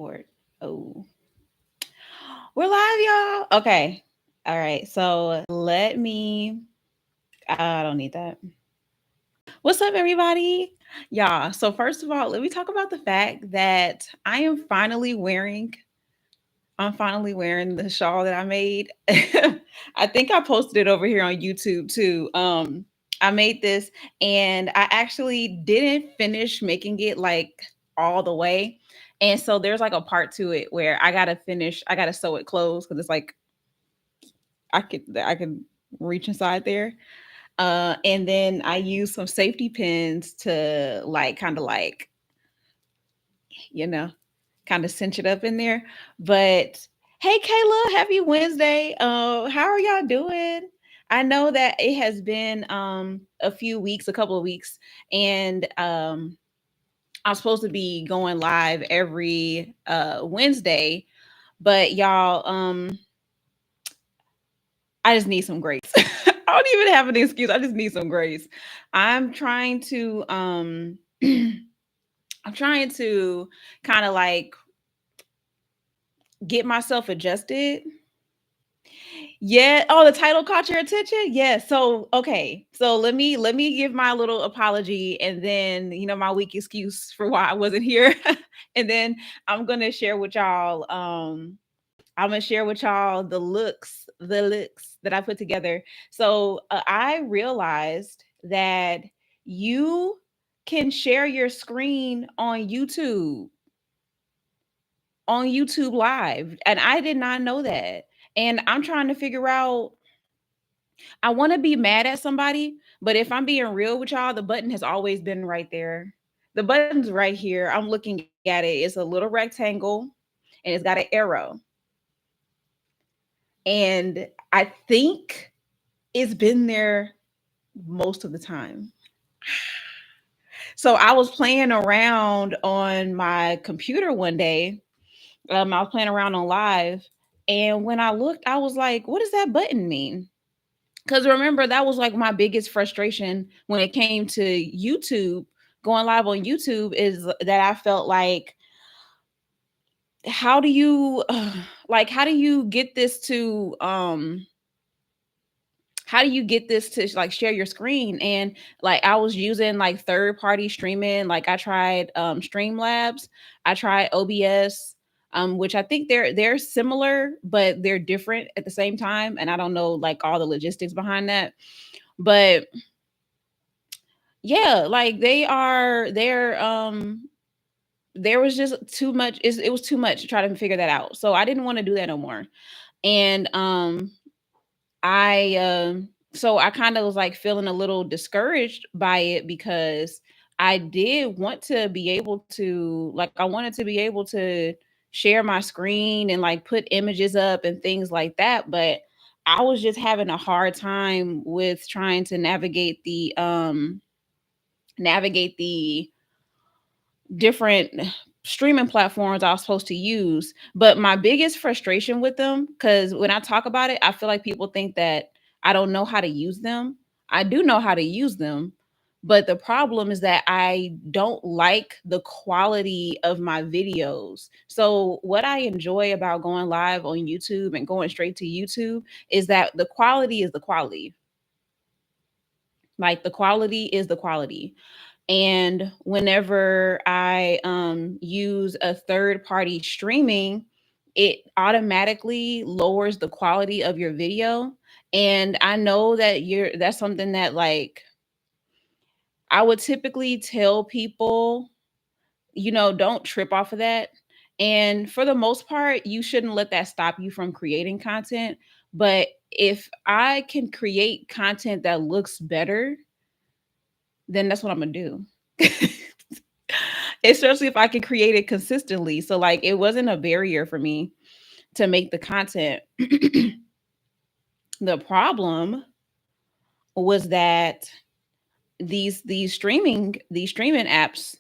Record. Oh, we're live, y'all. Okay. All right. So let me. I don't need that. What's up, everybody? Y'all. So, first of all, let me talk about the fact that I'm finally wearing the shawl that I made. I think I posted it over here on YouTube too. I made this and I actually didn't finish making it like all the way. And so there's like a part to it where I gotta sew it closed because it's like I could reach inside there. And then I use some safety pins to like kind of like, you know, kind of cinch it up in there. But hey, Kayla, happy Wednesday. How are y'all doing? I know that it has been a few weeks, a couple of weeks, and I'm supposed to be going live every Wednesday, but y'all, I just need some grace. I don't even have an excuse. I just need some grace. I'm trying to I'm trying to kind of like get myself adjusted. Yeah. Oh, the title caught your attention? Yes. So, okay. So let me give my little apology and then, my weak excuse for why I wasn't here. And then I'm going to share with y'all I'm going to share with y'all the looks that I put together. So, I realized that you can share your screen on YouTube Live, and I did not know that. And I'm trying to figure out, I want to be mad at somebody, but if I'm being real with y'all, the button has always been right there. The button's right here. I'm looking at it. It's a little rectangle and it's got an arrow. And I think it's been there most of the time. So I was playing around on my computer one day. I was playing around on live. And when I looked, I was like, what does that button mean? Because remember, that was like my biggest frustration when it came to YouTube, going live on YouTube, is that I felt like, how do you how do you get this to like share your screen? And like I was using like third party streaming, like I tried Streamlabs, I tried OBS, which I think they're similar but they're different at the same time, and I don't know like all the logistics behind that. But yeah, like there was just too much. It was too much to try to figure that out, so I didn't want to do that no more. And I so I kind of was like feeling a little discouraged by it, because I did want to be able to, like, I wanted to be able to share my screen and like put images up and things like that. But I was just having a hard time with trying to navigate the different streaming platforms I was supposed to use. But my biggest frustration with them, because when I talk about it, I feel like people think that I don't know how to use them. I do know how to use them. But the problem is that I don't like the quality of my videos. So, what I enjoy about going live on YouTube and going straight to YouTube is that the quality is the quality. Like, the quality is the quality. And whenever I use a third party streaming, it automatically lowers the quality of your video. And I know that that's something that like I would typically tell people, don't trip off of that. And for the most part, you shouldn't let that stop you from creating content. But if I can create content that looks better, then that's what I'm gonna do. Especially if I can create it consistently. So like it wasn't a barrier for me to make the content. The problem was that these streaming apps,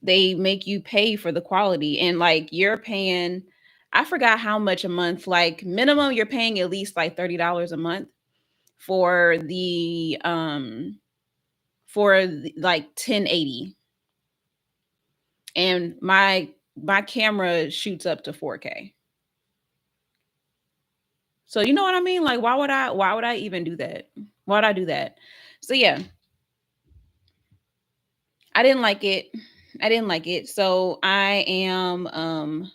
they make you pay for the quality, and like you're paying, I forgot how much a month, like minimum you're paying at least like $30 a month for like 1080. And my my camera shoots up to 4K. So you know what I mean? Like why would I even do that? Why would I do that? So yeah, I didn't like it. I didn't like it. So I am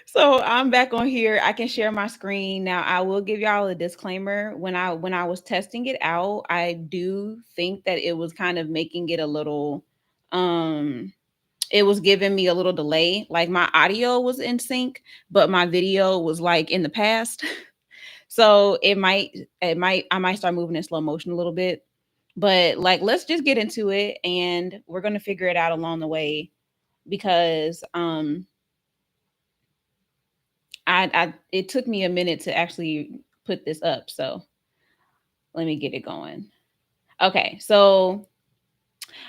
so I'm back on here. I can share my screen now. I will give y'all a disclaimer. When I was testing it out, I do think that it was kind of making it a little um it was giving me a little delay. Like my audio was in sync, but my video was like in the past. So I might start moving in slow motion a little bit. But like let's just get into it and we're gonna figure it out along the way because I it took me a minute to actually put this up. So let me get it going. Okay, so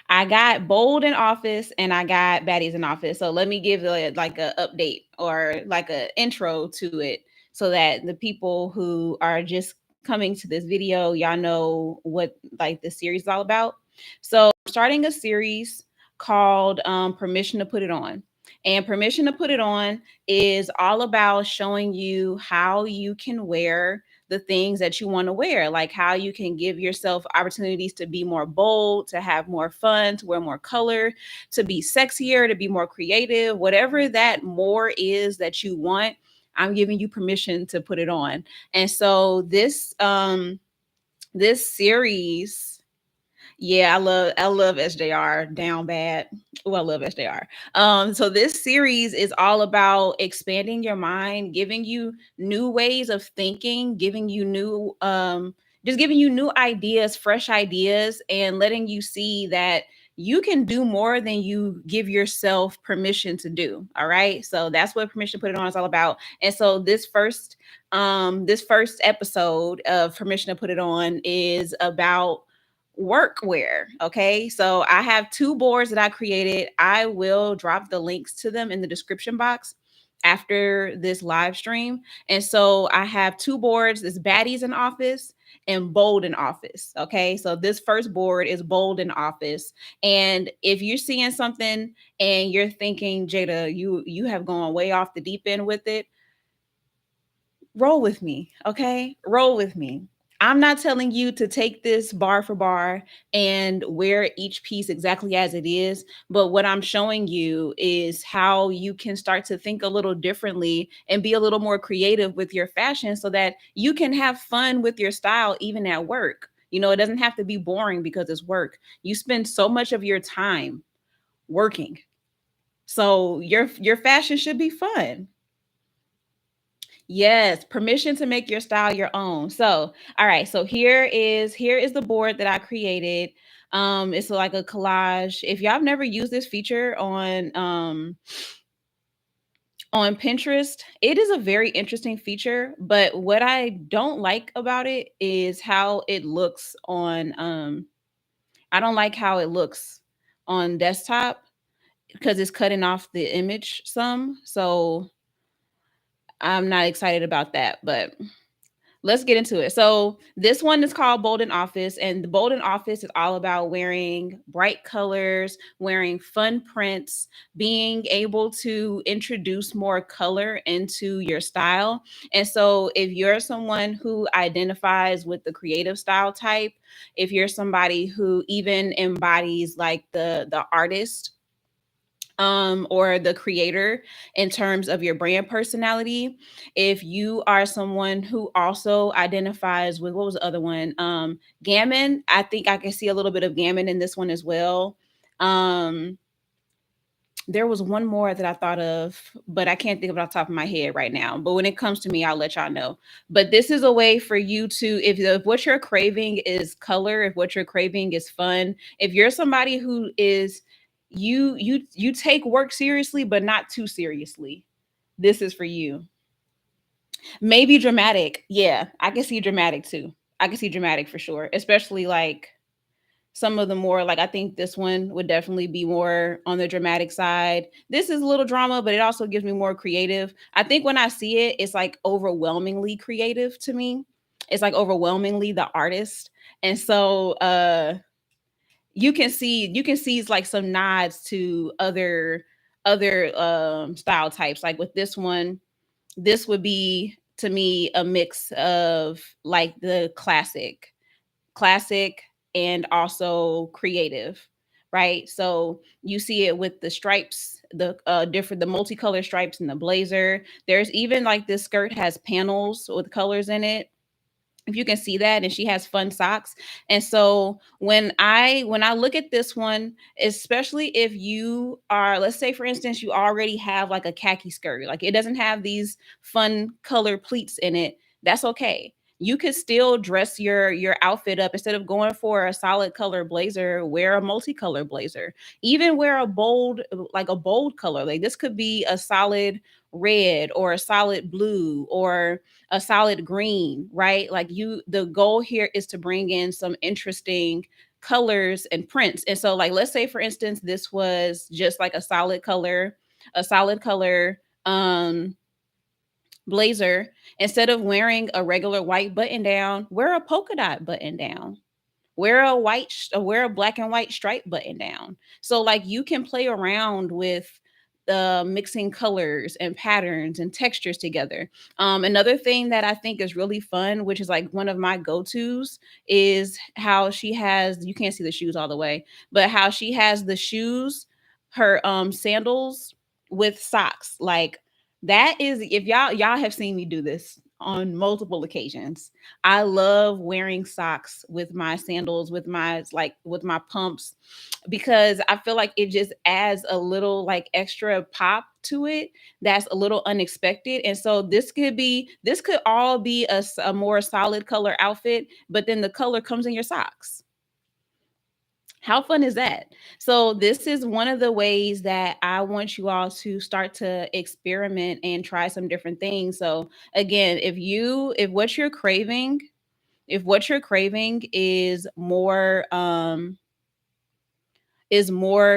I got Bold in Office and I got Baddies in Office. So let me give like a update or like a intro to it so that the people who are just coming to this video, y'all know what like the series is all about. So I'm starting a series called Permission to Put It On. And Permission to Put It On is all about showing you how you can wear the things that you want to wear, like how you can give yourself opportunities to be more bold, to have more fun, to wear more color, to be sexier, to be more creative, whatever that more is that you want. I'm giving you permission to put it on. And so this series, yeah, I love SJR down bad. Oh, I love SJR. So this series is all about expanding your mind, giving you new ways of thinking, giving you new just giving you new ideas, fresh ideas, and letting you see that you can do more than you give yourself permission to do. All right. So that's what permission to put it on is all about. And so this first episode of permission to put it on is about workwear. Okay. So I have two boards that I created. I will drop the links to them in the description box after this live stream. And so I have two boards, this Baddies in Office and Bold in Office. Okay. So this first board is Bold in Office. And if you're seeing something and you're thinking, Jada, you have gone way off the deep end with it, roll with me, okay? Roll with me. I'm not telling you to take this bar for bar and wear each piece exactly as it is, but what I'm showing you is how you can start to think a little differently and be a little more creative with your fashion so that you can have fun with your style even at work. You know, it doesn't have to be boring because it's work. You spend so much of your time working. So your fashion should be fun. Yes, permission to make your style your own. So, all right. So here is the board that I created. It's like a collage. If y'all have never used this feature on Pinterest, it is a very interesting feature. But what I don't like about it is how it looks on. I don't like how it looks on desktop because it's cutting off the image some. So I'm not excited about that. But let's get into it. So this one is called Bold in Office, and the Bold in Office is all about wearing bright colors, wearing fun prints, being able to introduce more color into your style. And so if you're someone who identifies with the creative style type, if you're somebody who even embodies like the artist or the creator in terms of your brand personality, if you are someone who also identifies with what was the other one, gammon, I think I can see a little bit of gammon in this one as well. um there was one more that I thought of, but I can't think of it off the top of my head right now. But when it comes to me, I'll let y'all know. But this is a way for you to, if what you're craving is color, if what you're craving is fun, if you're somebody who is you take work seriously, but not too seriously, this is for you. Maybe dramatic. Yeah, I can see dramatic too. I can see dramatic for sure, especially like some of the more like I think this one would definitely be more on the dramatic side. This is a little drama, but it also gives me more creative. I think when I see it, it's like overwhelmingly creative to me. It's like overwhelmingly the artist. And so you can see it's like some nods to other style types. Like with this one, this would be to me a mix of like the classic and also creative, right? So you see it with the stripes, the multicolored stripes in the blazer. There's even like this skirt has panels with colors in it, if you can see that, and she has fun socks. And so when I look at this one, especially if you are, let's say for instance, you already have like a khaki skirt, like it doesn't have these fun color pleats in it, that's okay. You could still dress your outfit up. Instead of going for a solid color blazer, wear a multicolor blazer. Even wear a bold, like a bold color, like this could be a solid red or a solid blue or a solid green, right? Like the goal here is to bring in some interesting colors and prints. And so like let's say for instance this was just like a solid color blazer. Instead of wearing a regular white button down, wear a polka dot button down. Wear a black and white stripe button down. So like you can play around with the mixing colors and patterns and textures together. Another thing that I think is really fun, which is like one of my go-tos, is how she has, you can't see the shoes all the way, but how she has the shoes, her sandals with socks. Like that is, if y'all have seen me do this on multiple occasions. I love wearing socks with my sandals, with my pumps, because I feel like it just adds a little like extra pop to it that's a little unexpected. And so this could all be a more solid color outfit, but then the color comes in your socks. How fun is that? So this is one of the ways that I want you all to start to experiment and try some different things. So again, if what you're craving is more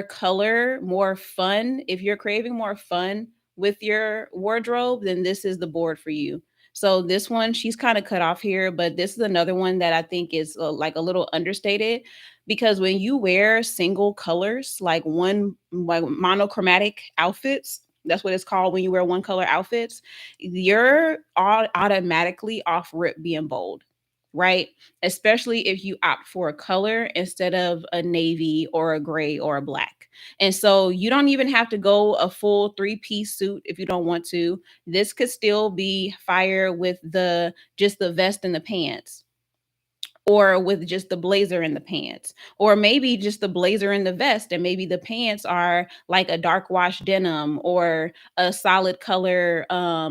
color, more fun, if you're craving more fun with your wardrobe, then this is the board for you. So this one, she's kind of cut off here, but this is another one that I think is like a little understated, because when you wear single colors, like monochromatic outfits, that's what it's called when you wear one color outfits, you're automatically off rip being bold, right? Especially if you opt for a color instead of a navy or a gray or a black. And so you don't even have to go a full three-piece suit if you don't want to. This could still be fire with the just the vest and the pants, or with just the blazer and the pants, or maybe just the blazer and the vest, and maybe the pants are like a dark wash denim or a solid color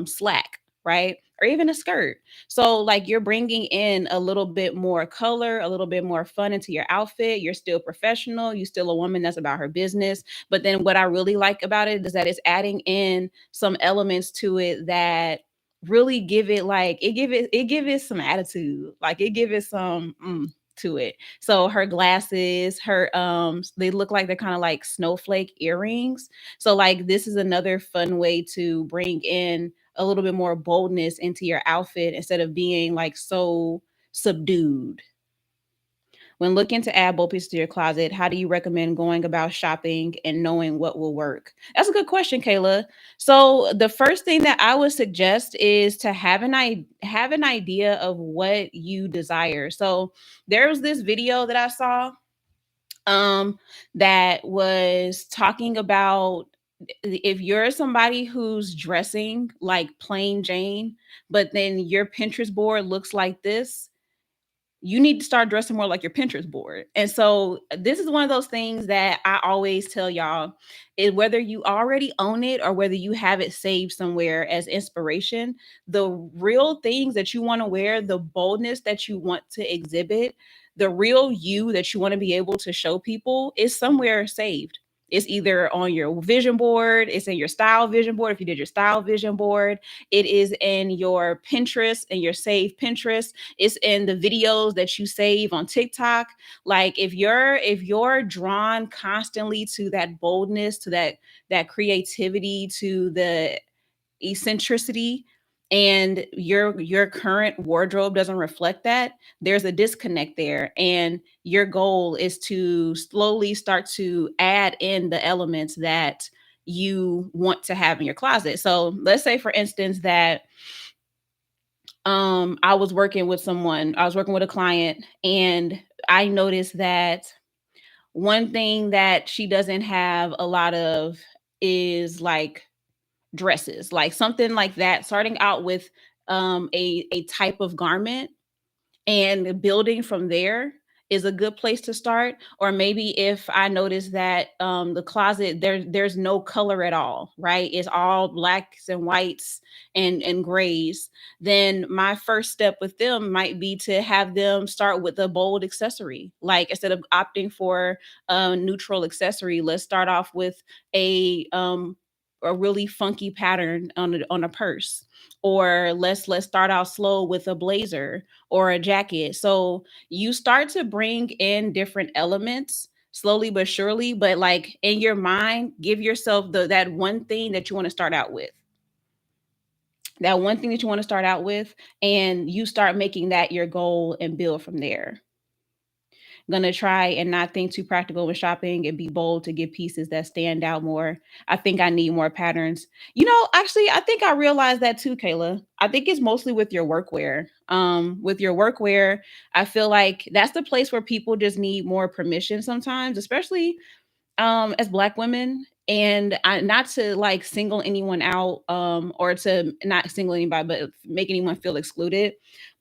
slack, right? Or even a skirt. So like you're bringing in a little bit more color, a little bit more fun into your outfit. You're still professional, you're still a woman that's about her business, but then what I really like about it is that it's adding in some elements to it that really give it like it give it some attitude, like it give it some to it. So her glasses, her they look like they're kind of like snowflake earrings. So like this is another fun way to bring in a little bit more boldness into your outfit instead of being like so subdued. When looking to add bold pieces to your closet, how do you recommend going about shopping and knowing what will work? That's a good question, Kayla. So the first thing that I would suggest is to have an idea of what you desire. So there was this video that I saw um that was talking about if you're somebody who's dressing like plain Jane, but then your Pinterest board looks like this, you need to start dressing more like your Pinterest board. And so this is one of those things that I always tell y'all is whether you already own it or whether you have it saved somewhere as inspiration, the real things that you want to wear, the boldness that you want to exhibit, the real you that you want to be able to show people is somewhere saved. It's either on your vision board, it's in your style vision board if you did your style vision board, it is in your Pinterest and your saved Pinterest, it's in the videos that you save on TikTok. Like if you're drawn constantly to that boldness, to that creativity, to the eccentricity, and your current wardrobe doesn't reflect that, there's a disconnect there, and your goal is to slowly start to add in the elements that you want to have in your closet. So let's say for instance that I was working with a client, and I noticed that one thing that she doesn't have a lot of is like dresses, like something like that, starting out with a type of garment and building from there is a good place to start. Or maybe if I notice that the closet there's no color at all, right? It's all blacks and whites and grays. Then my first step with them might be to have them start with a bold accessory. Like instead of opting for a neutral accessory, let's start off with a really funky pattern on a purse, or let's start out slow with a blazer or a jacket. So you start to bring in different elements slowly but surely, but like in your mind, give yourself that one thing that you want to start out with. That one thing that you want to start out with, and you start making that your goal and build from there. Gonna try and not think too practical when shopping and be bold to get pieces that stand out more. I think I need more patterns. Actually, I think I realized that too, Kayla. I think it's mostly with your workwear. With your workwear, I feel like that's the place where people just need more permission sometimes, especially as black women. And not to like single anyone out, or to not single anybody but make anyone feel excluded,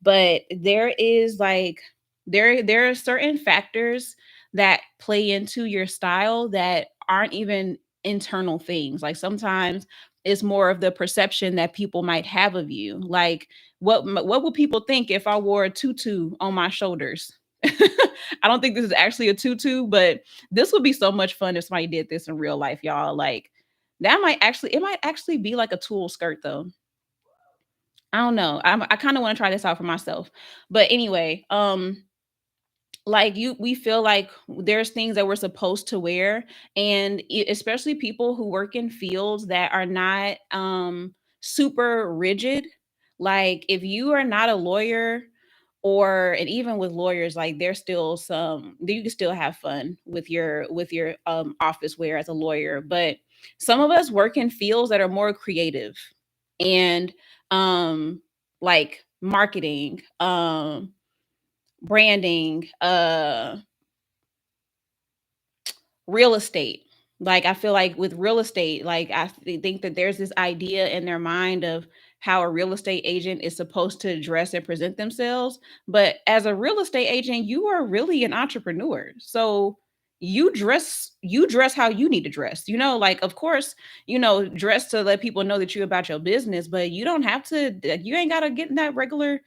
but there is like there are certain factors that play into your style that aren't even internal things. Like sometimes it's more of the perception that people might have of you. Like what would people think if I wore a tutu on my shoulders? I don't think this is actually a tutu, but this would be so much fun if somebody did this in real life, y'all. Like it might actually be like a tulle skirt though. I don't know. I kind of want to try this out for myself. But anyway, like we feel like there's things that we're supposed to wear, and especially people who work in fields that are not super rigid. Like if you are not a lawyer, or and even with lawyers, like there's still some you can still have fun with your office wear as a lawyer. But some of us work in fields that are more creative, and um like marketing, branding, real estate. Like I feel like with real estate, like think that there's this idea in their mind of how a real estate agent is supposed to dress and present themselves. But as a real estate agent, you are really an entrepreneur. So you dress how you need to dress. Like of course, dress to let people know that you're about your business, but you don't have to you ain't gotta get in that regular,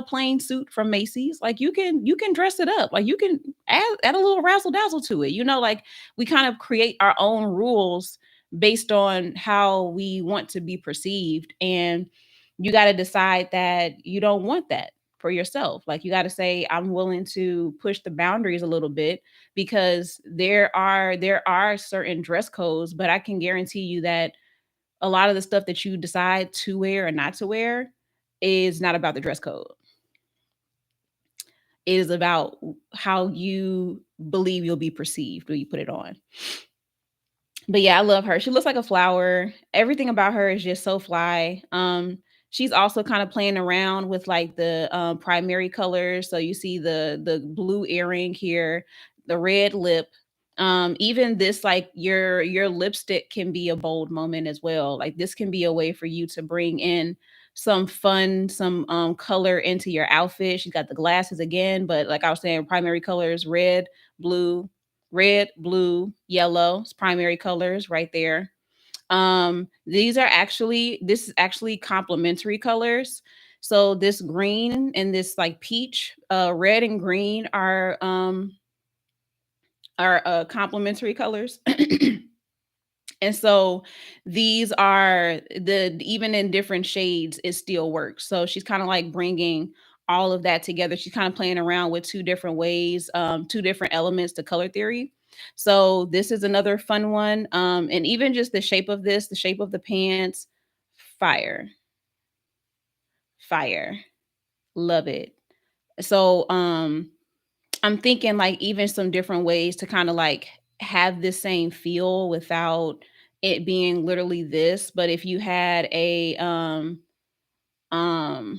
plain suit from Macy's. Like you can dress it up. Like you can add a little razzle dazzle to it. Like we kind of create our own rules based on how we want to be perceived. And you got to decide that you don't want that for yourself. Like you got to say, I'm willing to push the boundaries a little bit, because there are certain dress codes, but I can guarantee you that a lot of the stuff that you decide to wear and not to wear is not about the dress code. It is about how you believe you'll be perceived when you put it on. But yeah, I love her. She looks like a flower. Everything about her is just so fly. She's also kind of playing around with like the primary colors. So you see the blue earring here, the red lip. Even this, like your lipstick can be a bold moment as well. Like this can be a way for you to bring in some fun, some color into your outfit. She's got the glasses again, but like I was saying, primary colors, blue, blue, yellow. It's primary colors right there. This is actually complementary colors. So this green and this like peach, red and green are complementary colors. And so these are the even in different shades, it still works. So she's kind of like bringing all of that together. She's kind of playing around with two different ways, two different elements to color theory. So this is another fun one. And even just the shape of the pants, fire. Fire. Love it. So I'm thinking like even some different ways to kind of like have this same feel without it being literally this. But if you had a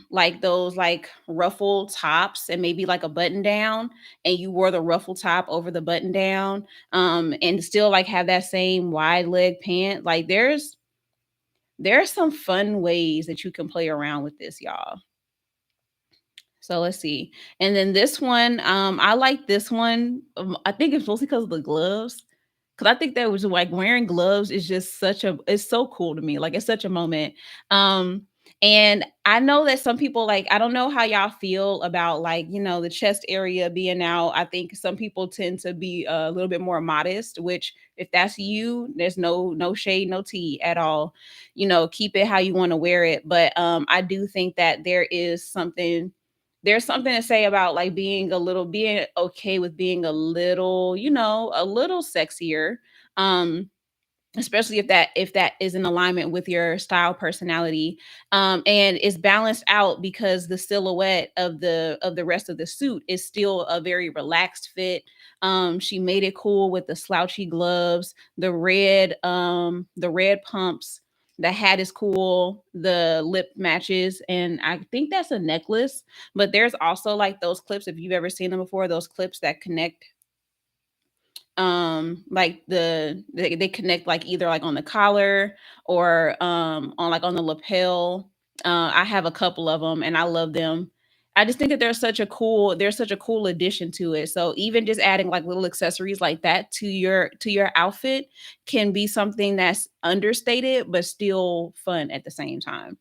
like those like ruffle tops and maybe like a button down, and you wore the ruffle top over the button down, and still like have that same wide leg pant, like there's some fun ways that you can play around with this, y'all. So let's see. And then this one, I like this one. I think it's mostly because of the gloves. Cause I think that was like wearing gloves is just it's so cool to me. Like it's such a moment. Um, and I know that some people like, I don't know how y'all feel about like, the chest area being out. I think some people tend to be a little bit more modest, which if that's you, there's no shade, no tea at all. Keep it how you want to wear it. But I do think that there's something to say about like being okay with being a little sexier. Um Especially if that is in alignment with your style personality, and it's balanced out because the silhouette of the rest of the suit is still a very relaxed fit. She made it cool with the slouchy gloves, the red pumps. The hat is cool, the lip matches, and I think that's a necklace. But there's also like those clips, if you've ever seen them before, those clips that connect, like they connect like either like on the collar or on the lapel. I have a couple of them and I love them. I just think that there's such a cool addition to it. So even just adding like little accessories like that to your outfit can be something that's understated but still fun at the same time.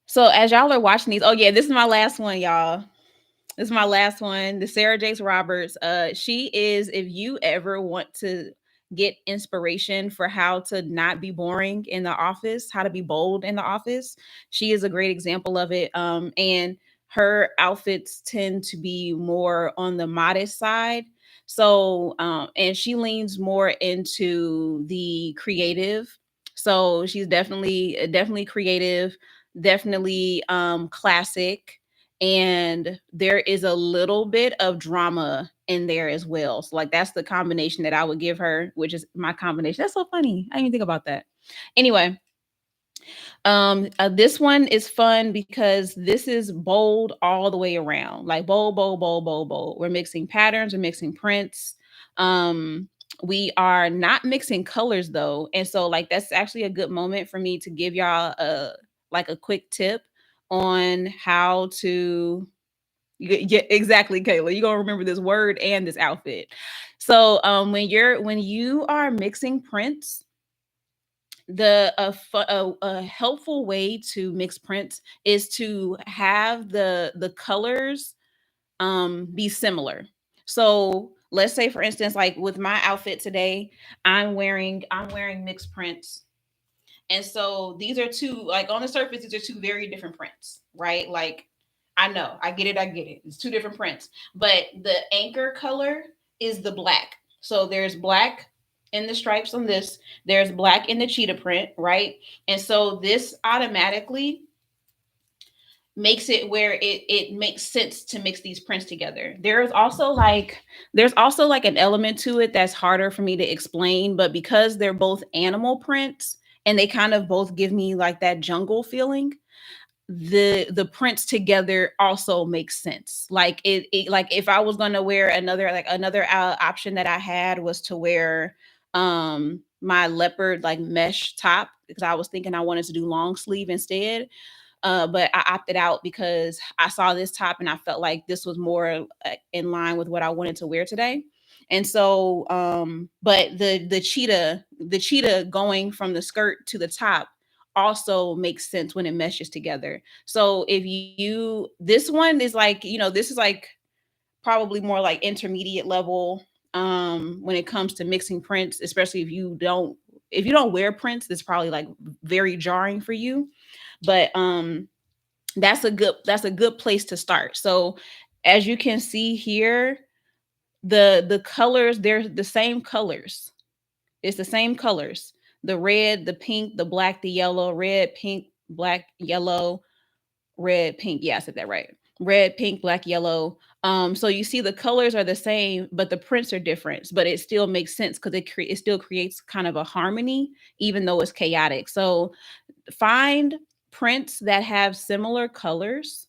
So as y'all are watching these, oh yeah, this is my last one, y'all. This is my last one. The Sarah Jakes Roberts. She is, if you ever want to get inspiration for how to not be boring in the office, how to be bold in the office, she is a great example of it. And her outfits tend to be more on the modest side. So, and she leans more into the creative. So she's definitely creative, definitely classic, and there is a little bit of drama in there as well. So like that's the combination that I would give her, which is my combination. That's so funny. I didn't even think about that. Anyway, this one is fun because this is bold all the way around. Like bold, bold, bold, bold, bold. We're mixing patterns, we're mixing prints. Um we are not mixing colors though. And so like that's actually a good moment for me to give y'all a quick tip on how to. Yeah, exactly, Kayla. You're gonna remember this word and this outfit. So when you are mixing prints, a helpful way to mix prints is to have the colors be similar. So let's say for instance, like with my outfit today, I'm wearing mixed prints. And so these are two, like on the surface, these are two very different prints, right? Like I know, I get it, I get it. It's two different prints. But the anchor color is the black. So there's black in the stripes on this, there's black in the cheetah print, right? And so this automatically makes it where it makes sense to mix these prints together. There's also like an element to it that's harder for me to explain, but because they're both animal prints and they kind of both give me like that jungle feeling, the prints together also makes sense. Like like if I was going to wear another option that I had was to wear my leopard like mesh top, because I was thinking I wanted to do long sleeve instead. But I opted out because I saw this top and I felt like this was more in line with what I wanted to wear today. And so, but the cheetah going from the skirt to the top also makes sense when it meshes together. So this one is like, this is like probably more like intermediate level when it comes to mixing prints, especially if you don't wear prints, that's probably like very jarring for you. But that's a good place to start. So as you can see here, the colors, they're the same colors. It's the same colors. The red, the pink, the black, the yellow, red, pink, black, yellow, red, pink. Yeah, I said that right. Red, pink, black, yellow. So you see the colors are the same, but the prints are different. But it still makes sense because it still creates kind of a harmony, even though it's chaotic. So find prints that have similar colors.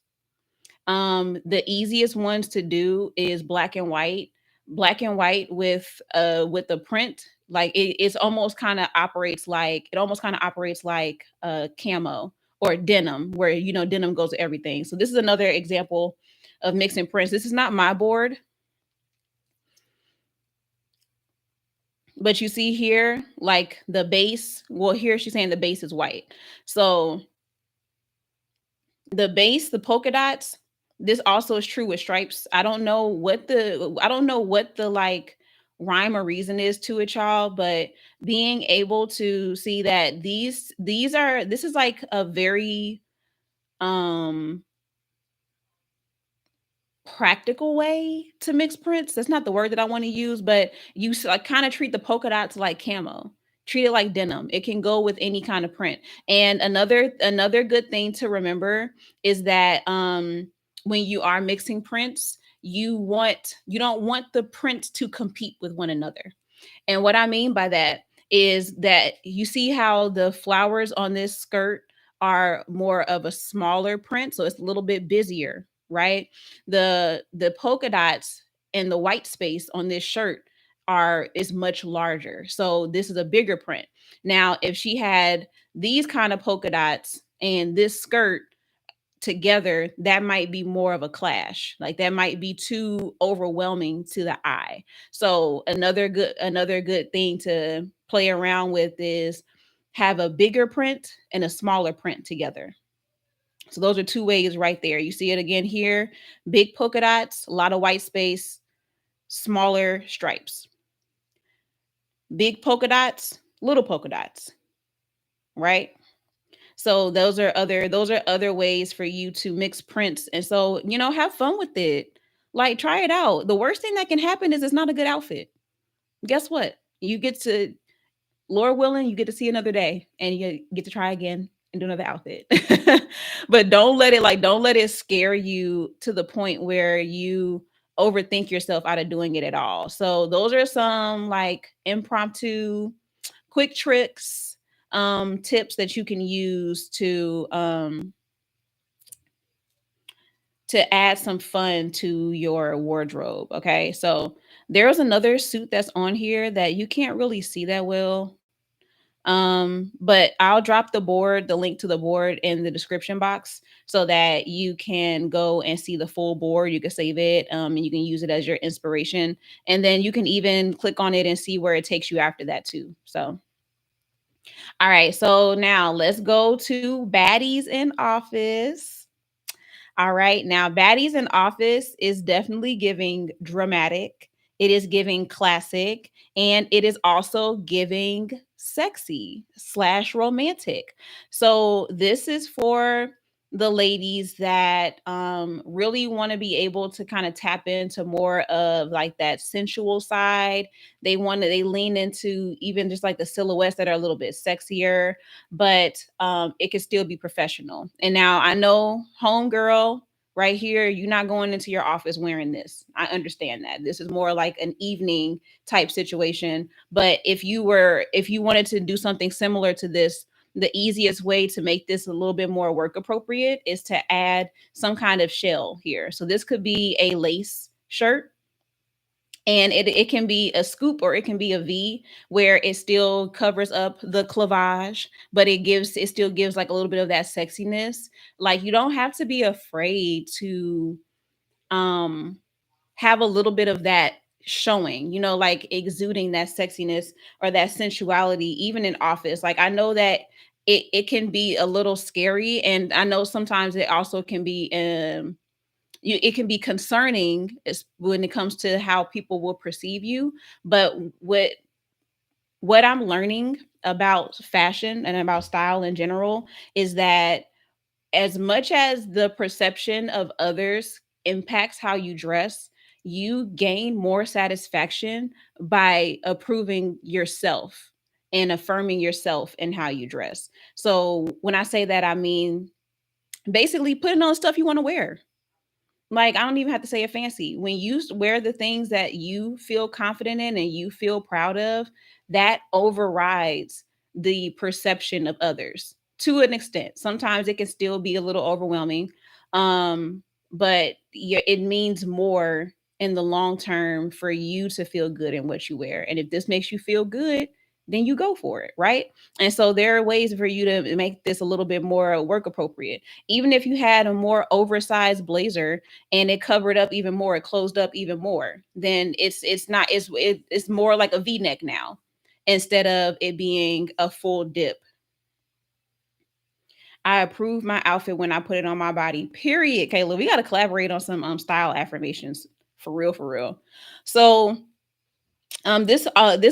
The easiest ones to do is black and white. Black and white with the print, like it's almost kind of operates like it almost kind of operates like camo or denim, where denim goes to everything. So this is another example of mixing prints. This is not my board, but you see here, like the base. Well, here she's saying the base is white. So the base, the polka dots, this also is true with stripes. I don't know what the like rhyme or reason is to it, y'all, but being able to see that this is like a very um practical way to mix prints. That's not the word that I want to use, but like kind of treat the polka dots like camo. Treat it like denim. It can go with any kind of print. And another good thing to remember is that when you are mixing prints, you don't want the prints to compete with one another. And what I mean by that is that you see how the flowers on this skirt are more of a smaller print, so it's a little bit busier, right? The polka dots and the white space on this shirt are is much larger. So this is a bigger print. Now, if she had these kind of polka dots and this skirt together, that might be more of a clash. Like that might be too overwhelming to the eye. So another good thing to play around with is have a bigger print and a smaller print together. So those are two ways right there. You see it again here, big polka dots, a lot of white space, smaller stripes. Big polka dots, little polka dots, right? So those are other ways for you to mix prints. And so, have fun with it. Like try it out. The worst thing that can happen is it's not a good outfit. Guess what? You get to, Lord willing, you get to see another day and you get to try again and do another outfit. But don't let it scare you to the point where you overthink yourself out of doing it at all. So those are some like impromptu quick tricks, tips that you can use to add some fun to your wardrobe. Okay, so there's another suit that's on here that you can't really see that well. But I'll drop the link to the board in the description box so that you can go and see the full board. You can save it, and you can use it as your inspiration. And then you can even click on it and see where it takes you after that too. So all right, so now let's go to Baddies in Office. All right, now Baddies in Office is definitely giving dramatic, it is giving classic, and it is also giving sexy slash romantic. So this is for the ladies that really want to be able to kind of tap into more of like that sensual side. They lean into even just like the silhouettes that are a little bit sexier, but it can still be professional. And now I know, homegirl, right here, you're not going into your office wearing this. I understand that. This is more like an evening type situation. But if you wanted to do something similar to this, the easiest way to make this a little bit more work appropriate is to add some kind of shell here. So this could be a lace shirt, and it can be a scoop or it can be a V, where it still covers up the cleavage, but it still gives like a little bit of that sexiness. Like you don't have to be afraid to um have a little bit of that showing, like exuding that sexiness or that sensuality even in office. Like I know that it can be a little scary, and I know sometimes it also can be it can be concerning when it comes to how people will perceive you. But what I'm learning about fashion and about style in general is that as much as the perception of others impacts how you dress, you gain more satisfaction by approving yourself and affirming yourself and how you dress. So when I say that, I mean basically putting on stuff you want to wear. Like, I don't even have to say it fancy. When you wear the things that you feel confident in and you feel proud of, that overrides the perception of others to an extent. Sometimes it can still be a little overwhelming. Um, but yeah, it means more in the long term for you to feel good in what you wear. And if this makes you feel good, then you go for it, right? And so there are ways for you to make this a little bit more work appropriate. Even if you had a more oversized blazer and it covered up even more, it closed up even more, then it's not it's more like a V-neck now instead of it being a full dip. I approve my outfit when I put it on my body. Period. Kayla, we got to collaborate on some style affirmations for real, for real. So this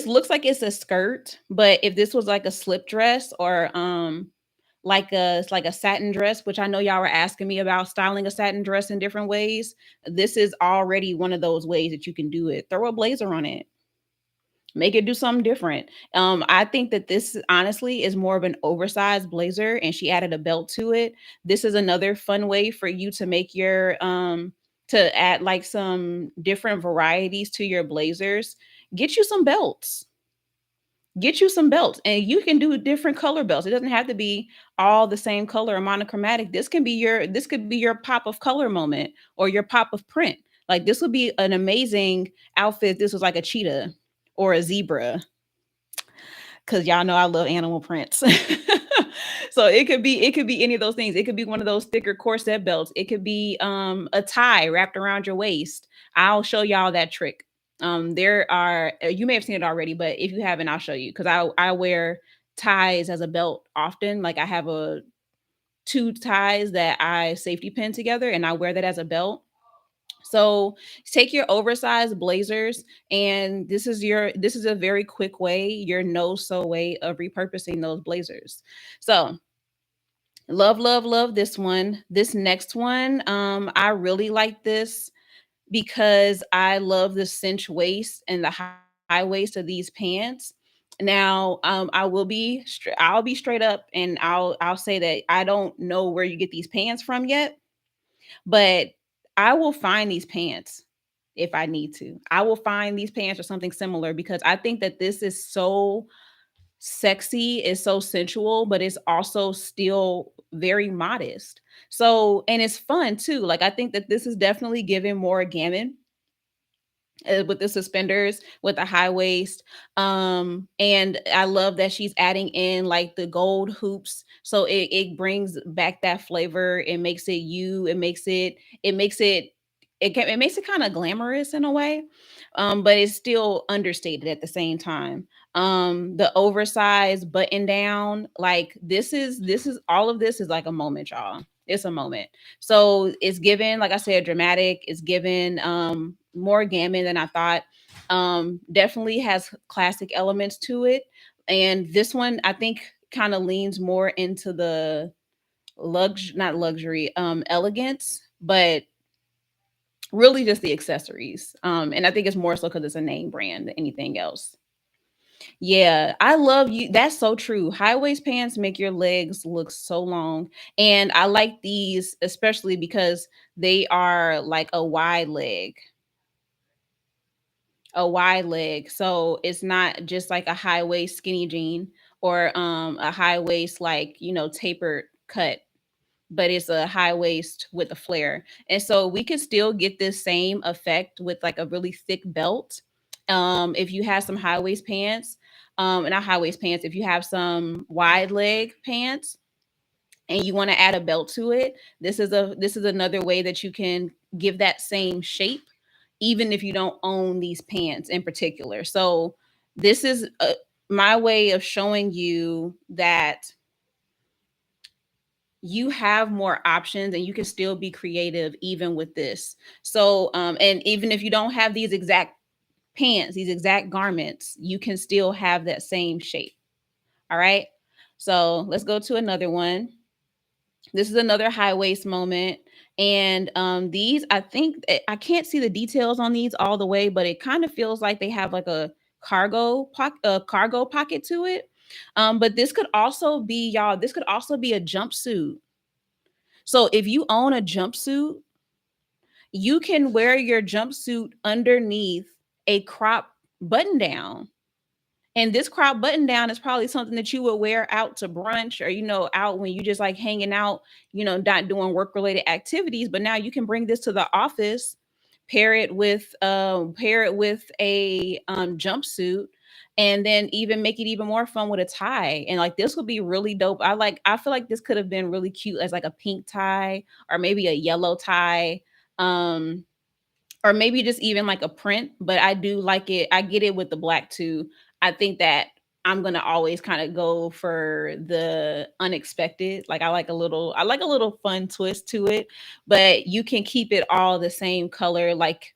looks like it's a skirt, but if this was like a slip dress or like a satin dress, which I know y'all were asking me about styling a satin dress in different ways. This is already one of those ways that you can do it. Throw a blazer on it. Make it do something different. I think that this honestly is more of an oversized blazer, and she added a belt to it. This is another fun way for you to make your to add like some different varieties to your blazers. Get you some belts, get you some belts, and you can do different color belts. It doesn't have to be all the same color or monochromatic. This could be your pop of color moment or your pop of print. Like this would be an amazing outfit. This was like a cheetah or a zebra, because y'all know I love animal prints. So it could be any of those things. It could be one of those thicker corset belts. It could be a tie wrapped around your waist. I'll show y'all that trick. There are you may have seen it already, but if you haven't, I'll show you because I wear ties as a belt often. Like I have a two ties that I safety pin together, and I wear that as a belt. So take your oversized blazers, and this is a very quick way, your no so way of repurposing those blazers. So love, love, love this one. This next one, I really like this because I love the cinch waist and the high waist of these pants. Now, I'll be straight up, and I'll say that I don't know where you get these pants from yet, but I will find these pants if I need to. I will find these pants or something similar because I think that this is so sexy, is so sensual, but it's also still very modest. So, and it's fun too. Like I think that this is definitely giving more gammon with the suspenders with the high waist, and I love that she's adding in like the gold hoops, so it brings back that flavor. It makes it you, it makes it it makes it kind of glamorous in a way, but it's still understated at the same time. The oversized button down, like this is all of this is like a moment, y'all. It's a moment. So it's given, like I said, dramatic. It's given more gammon than I thought. Definitely has classic elements to it. And this one I think kind of leans more into the not luxury, elegance, but really just the accessories. And I think it's more so because it's a name brand than anything else. Yeah, I love you. That's so true. High waist pants make your legs look so long. And I like these especially because they are like a wide leg. So it's not just like a high waist skinny jean or a high waist like, tapered cut, but it's a high waist with a flare. And so we can still get this same effect with like a really thick belt. If you have some high waist pants, not high waist pants, if you have some wide leg pants and you want to add a belt to it, this is another way that you can give that same shape even if you don't own these pants in particular. So this is my way of showing you that you have more options and you can still be creative even with this. So and even if you don't have these exact pants, these exact garments, you can still have that same shape. All right. So let's go to another one. This is another high waist moment. And these, I think I can't see the details on these all the way, but it kind of feels like they have like a cargo pocket to it. But this could also be, y'all, this could also be a jumpsuit. So if you own a jumpsuit, you can wear your jumpsuit underneath a crop button down. And this crop button down is probably something that you would wear out to brunch, or, out when you just like hanging out, not doing work related activities. But now you can bring this to the office, pair it with a jumpsuit, and then even make it even more fun with a tie. And like this would be really dope. I feel like this could have been really cute as like a pink tie, or maybe a yellow tie. Um or maybe just even like a print, but I do like it. I get it with the black too. I think that I'm gonna always kind of go for the unexpected. Like I like a little fun twist to it, but you can keep it all the same color, like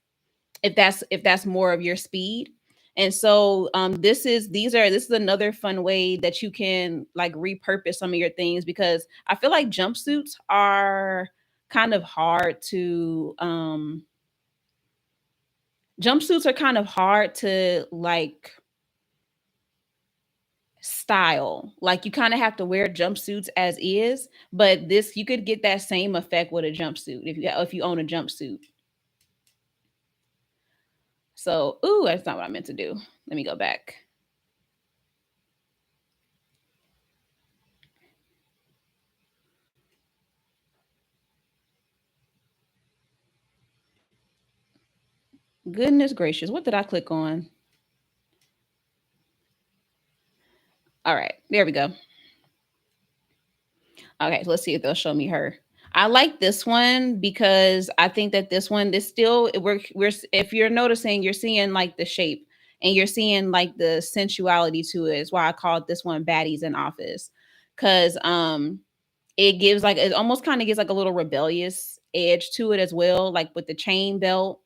if that's more of your speed. And so this is another fun way that you can like repurpose some of your things, because I feel like kind of hard to um jumpsuits are kind of hard to like style. Like you kind of have to wear jumpsuits as is, but this you could get that same effect with a jumpsuit if you own a jumpsuit. So, ooh, that's not what I meant to do. Let me go back. Goodness gracious, what did I click on? All right, there we go. Okay, so let's see if they'll show me her. I like this one because I think that this one is still we're if you're noticing, you're seeing like the shape, and you're seeing like the sensuality to it. Is why I called this one Baddies in Office. Cause it almost kind of gives like a little rebellious edge to it as well, like with the chain belt,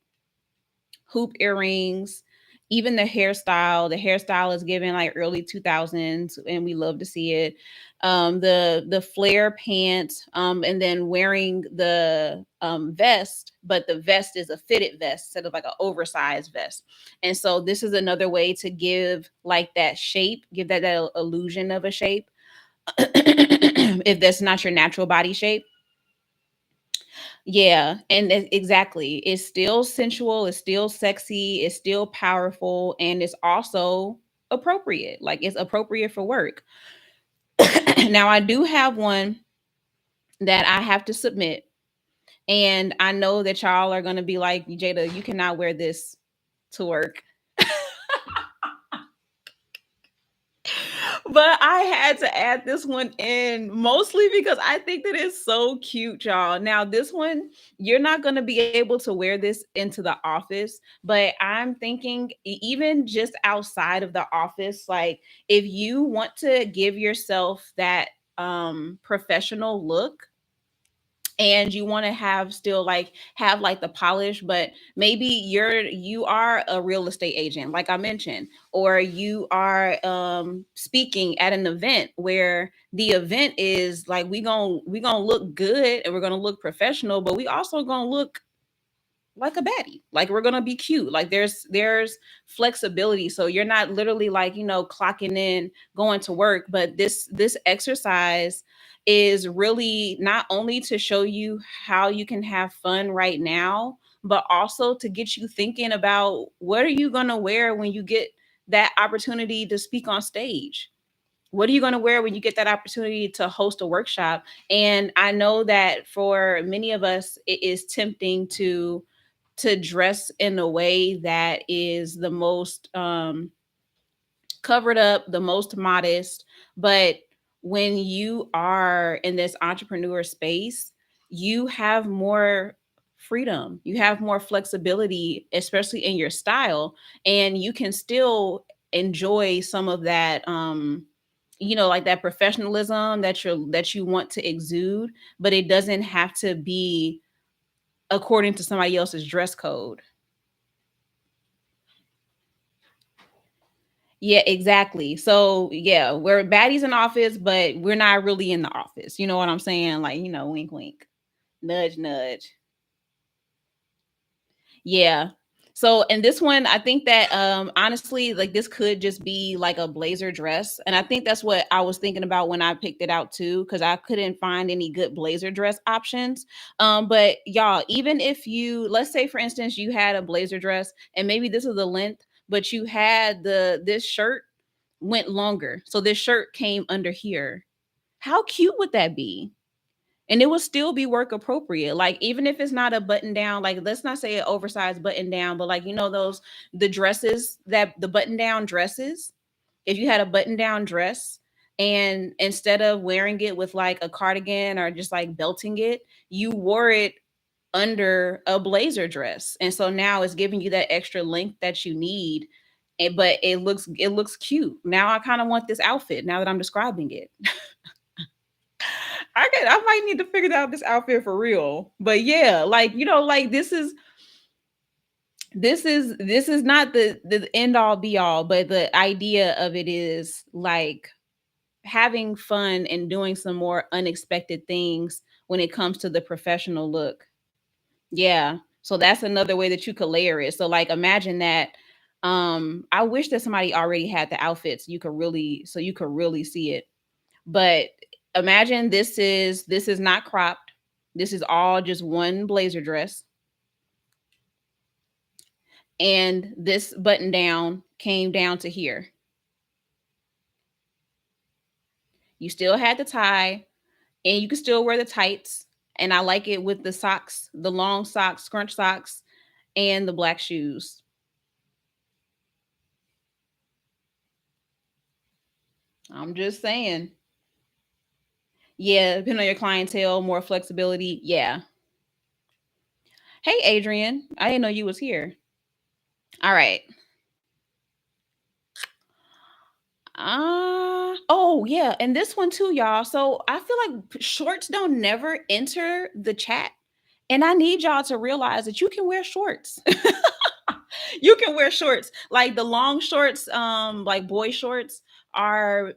hoop earrings, even the hairstyle. The hairstyle is given like early 2000s, and we love to see it. The flare pants, and then wearing the vest, but the vest is a fitted vest instead of like an oversized vest. And so this is another way to give like that shape, give that illusion of a shape, if that's not your natural body shape. Yeah, and exactly. It's still sensual, it's still sexy, it's still powerful, and it's also appropriate. Like it's appropriate for work. Now I do have one that I have to submit, and I know that y'all are going to be like, "Jada, you cannot wear this to work." But I had to add this one in mostly because I think that it's so cute, y'all. Now, this one, you're not going to be able to wear this into the office, but I'm thinking even just outside of the office, like if you want to give yourself that professional look, and you want to have like the polish, but maybe you are a real estate agent like I mentioned, or you are speaking at an event where the event is like we gonna look good, and we're gonna look professional, but we also gonna look like a baddie. Like we're gonna be cute. Like there's flexibility. So you're not literally like, clocking in, going to work. But this exercise is really not only to show you how you can have fun right now, but also to get you thinking about what are you gonna wear when you get that opportunity to speak on stage. What are you going to wear when you get that opportunity to host a workshop? And I know that for many of us, it is tempting to dress in a way that is the most covered up, the most modest. But when you are in this entrepreneur space, you have more freedom, you have more flexibility, especially in your style, and you can still enjoy some of that like that professionalism that you want to exude, but it doesn't have to be according to somebody else's dress code. Yeah, exactly. So yeah, we're baddies in office, but we're not really in the office. You know what I'm saying? Like, wink, wink, nudge, nudge. Yeah. So, and this one, I think that honestly, like this could just be like a blazer dress. And I think that's what I was thinking about when I picked it out too, because I couldn't find any good blazer dress options. But y'all, even if you, let's say for instance, you had a blazer dress and maybe this is the length, but you had this shirt went longer. So this shirt came under here. How cute would that be? And it will still be work appropriate. Like even if it's not a button down, like let's not say an oversized button down, but like those the dresses that the button down dresses. If you had a button down dress and instead of wearing it with like a cardigan or just like belting it, you wore it under a blazer dress. And so now it's giving you that extra length that you need. But it looks cute. Now I kind of want this outfit now that I'm describing it. I might need to figure out this outfit for real. But yeah, like like this is not the end all be all, but the idea of it is like having fun and doing some more unexpected things when it comes to the professional look. Yeah. So that's another way that you could layer it. So like imagine that I wish that somebody already had the outfits you could really see it. But imagine this is not cropped. This is all just one blazer dress. And this button down came down to here. You still had the tie and you can still wear the tights. And I like it with the socks, the long socks, scrunch socks, and the black shoes. I'm just saying. Yeah, depending on your clientele, more flexibility. Yeah. Hey, Adrian. I didn't know you was here. All right. Oh yeah, and this one too, y'all. So I feel like shorts don't never enter the chat. And I need y'all to realize that you can wear shorts. You can wear shorts. Like the long shorts, like boy shorts are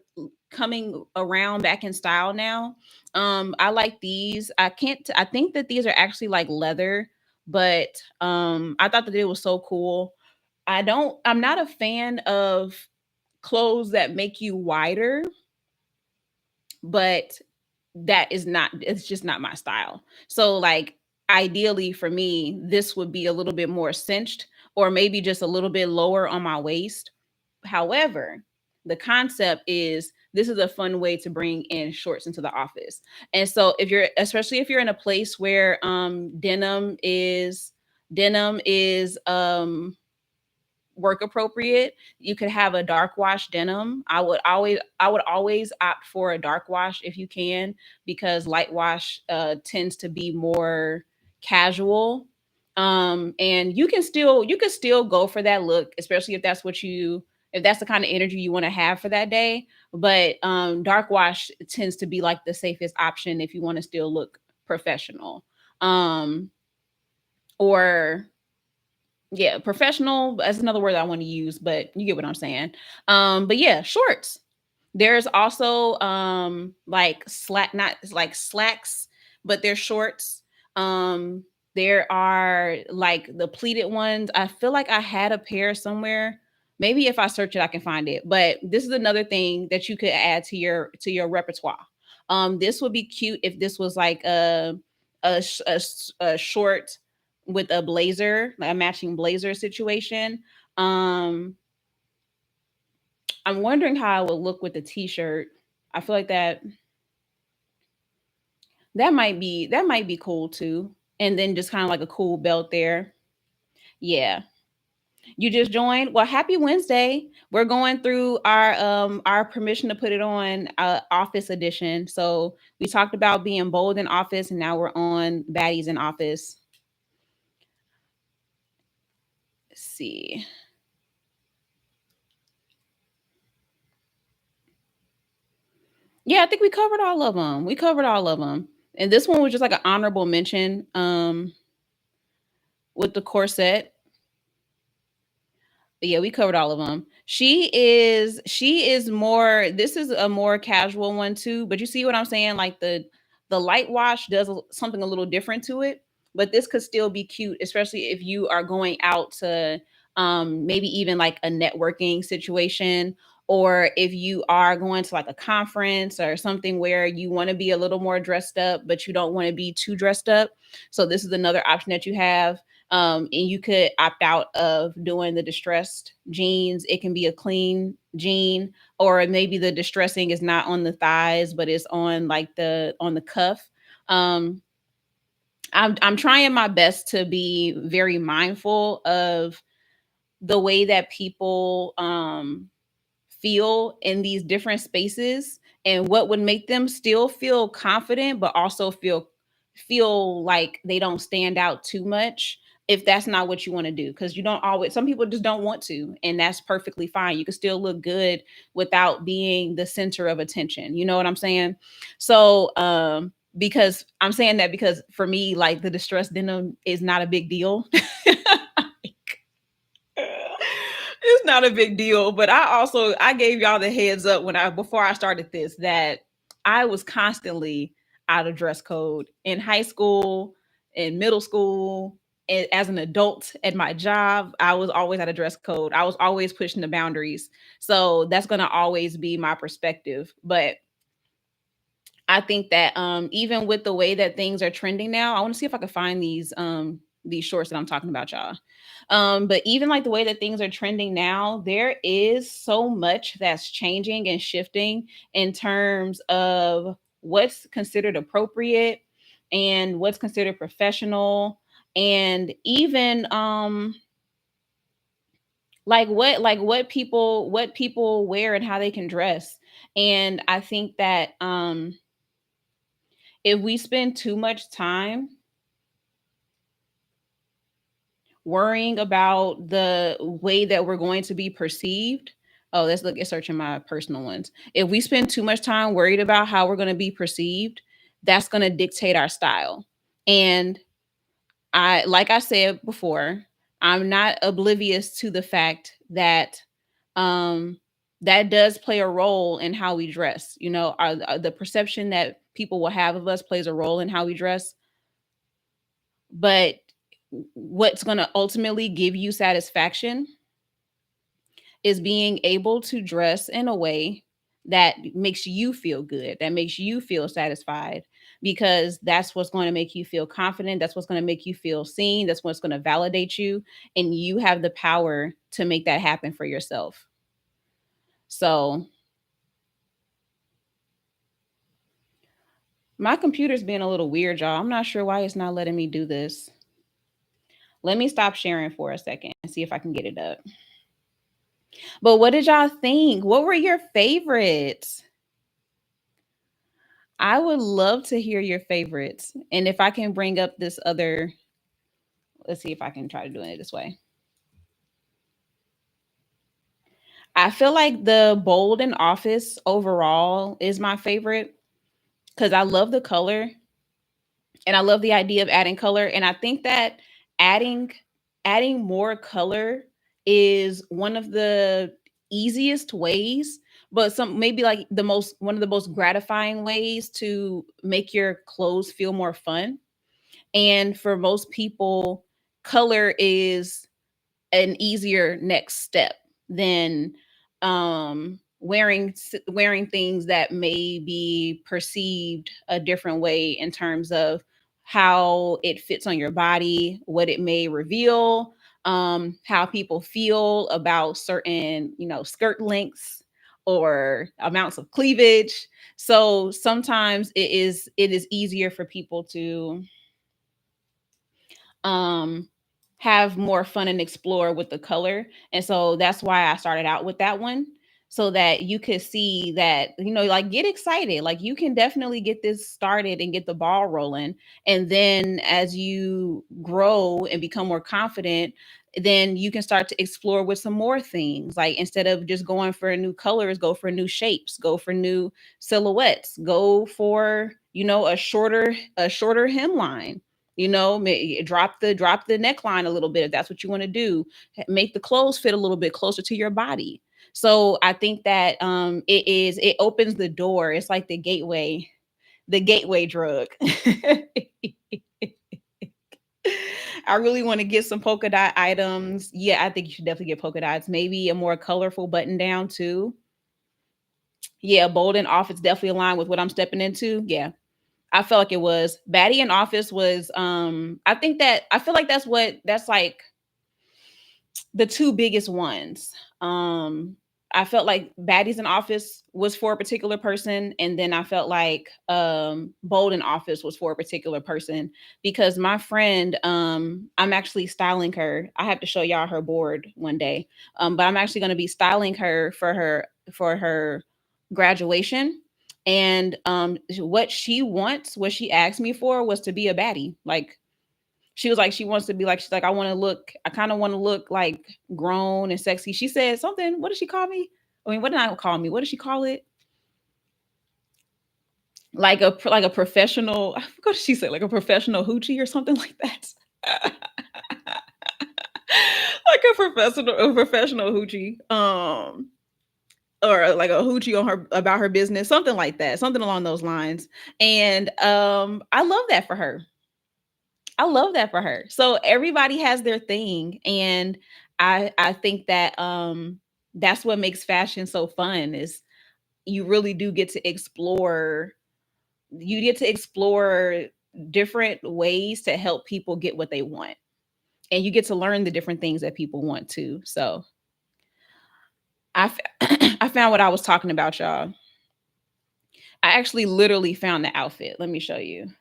coming around back in style now. I like these. I think that these are actually like leather, but I thought that it was so cool. I'm not a fan of clothes that make you wider, but it's just not my style. So like ideally for me, this would be a little bit more cinched or maybe just a little bit lower on my waist. However, the concept is this is a fun way to bring in shorts into the office. And so especially if you're in a place where denim is work appropriate. You could have a dark wash denim. I would always opt for a dark wash if you can, because light wash tends to be more casual. And you can still go for that look, especially if that's the kind of energy you want to have for that day. But dark wash tends to be like the safest option if you want to still look professional. Um or yeah, professional. That's another word I want to use, but you get what I'm saying. But yeah, shorts. There's also like not like slacks, but they're shorts. Um, there are like the pleated ones. I feel like I had a pair somewhere. Maybe if I search it, I can find it. But this is another thing that you could add to your repertoire. This would be cute if this was like a short with a blazer, like a matching blazer situation. Um, I'm wondering how it would look with the t-shirt. I feel like that might be cool too. And then just kind of like a cool belt there. Yeah. You just joined. Well, happy Wednesday. We're going through our permission to put it on office edition. So we talked about being bold in office and now we're on baddies in office. Let's see. Yeah, I think we covered all of them. We covered all of them. And this one was just like an honorable mention with the corset. But yeah, we covered all of them. She is more this is a more casual one too, but you see what I'm saying? Like the light wash does something a little different to it. but this could still be cute, especially if you are going out to maybe even like a networking situation, or if you are going to like a conference or something where you want to be a little more dressed up, but you don't want to be too dressed up. So this is another option that you have. And you could opt out of doing the distressed jeans. It can be a clean jean, or maybe the distressing is not on the thighs, but it's on like the on the cuff. Um, I'm trying my best to be very mindful of the way that people feel in these different spaces, and what would make them still feel confident but also feel like they don't stand out too much, if that's not what you want to do, because you don't always, some people just don't want to, and that's perfectly fine. You can still look good without being the center of attention, you know what I'm saying? So because I'm saying that because for me, like, the distressed denim is not a big deal. It's not a big deal, but I gave y'all the heads up when I before I started this, that I was constantly out of dress code in high school, in middle school, and as an adult at my job. I was always out of dress code. I was always pushing the boundaries. So that's going to always be my perspective. But I think that even with the way that things are trending now, I want to see if I can find these shorts that I'm talking about, y'all. But even like the way that things are trending now, there is so much that's changing and shifting in terms of what's considered appropriate and what's considered professional, and even like what people wear and how they can dress. And I think that if we spend too much time worrying about the way that we're going to be perceived. Oh, let's look at searching my personal ones. If we spend too much time worried about how we're going to be perceived, that's going to dictate our style. And like I said before, I'm not oblivious to the fact that um that does play a role in how we dress. You know, the perception that people will have of us plays a role in how we dress. But what's going to ultimately give you satisfaction is being able to dress in a way that makes you feel good, that makes you feel satisfied, because that's what's going to make you feel confident. That's what's going to make you feel seen. That's what's going to validate you. And you have the power to make that happen for yourself. So, my computer's being a little weird, y'all. I'm not sure why it's not letting me do this. Let me stop sharing for a second and see if I can get it up. But what did y'all think? What were your favorites? I would love to hear your favorites. And if I can bring up this other, let's see if I can try to do it this way. I feel like the bold in office overall is my favorite because I love the color and I love the idea of adding color. And I think that adding adding more color is one of the easiest ways, but some maybe like the most one of the most gratifying ways to make your clothes feel more fun. And for most people, color is an easier next step than wearing things that may be perceived a different way in terms of how it fits on your body, what it may reveal, how people feel about certain, skirt lengths or amounts of cleavage. So sometimes it is easier for people to um have more fun and explore with the color. And so that's why I started out with that one, so that you could see that, like, get excited. Like, you can definitely get this started and get the ball rolling. And then as you grow and become more confident, then you can start to explore with some more things. Like, instead of just going for new colors, go for new shapes, go for new silhouettes, go for, a shorter hemline. Drop the neckline a little bit if that's what you want to do. Make the clothes fit a little bit closer to your body. So I think that it opens the door. It's like the gateway drug. I really want to get some polka dot items. Yeah, I think you should definitely get polka dots. Maybe a more colorful button down too. Yeah, bold and office definitely aligned with what I'm stepping into. Yeah. I felt like it was. Baddie in Office was I think that I feel like that's like the two biggest ones. I felt like Baddies in Office was for a particular person, and then I felt like Bold in Office was for a particular person because my friend, I'm actually styling her. I have to show y'all her board one day. But I'm actually going to be styling her for her graduation. And what she wants, what she asked me for was to be a baddie. Like she was like, she wants to be like, she's like, I kind of want to look like grown and sexy. She said something, what did she call me? I mean, what did I call me? What did she call it? Like a professional, I forgot what she said, like a professional hoochie or something like that. Like a professional hoochie. Or like a hoochie on her about her business, something like that, something along those lines. And I love that for her. I love that for her. So everybody has their thing, and I think that that's what makes fashion so fun is you really do get to explore, you get to explore different ways to help people get what they want. And you get to learn the different things that people want to. So I found what I was talking about, y'all. I actually literally found the outfit. Let me show you.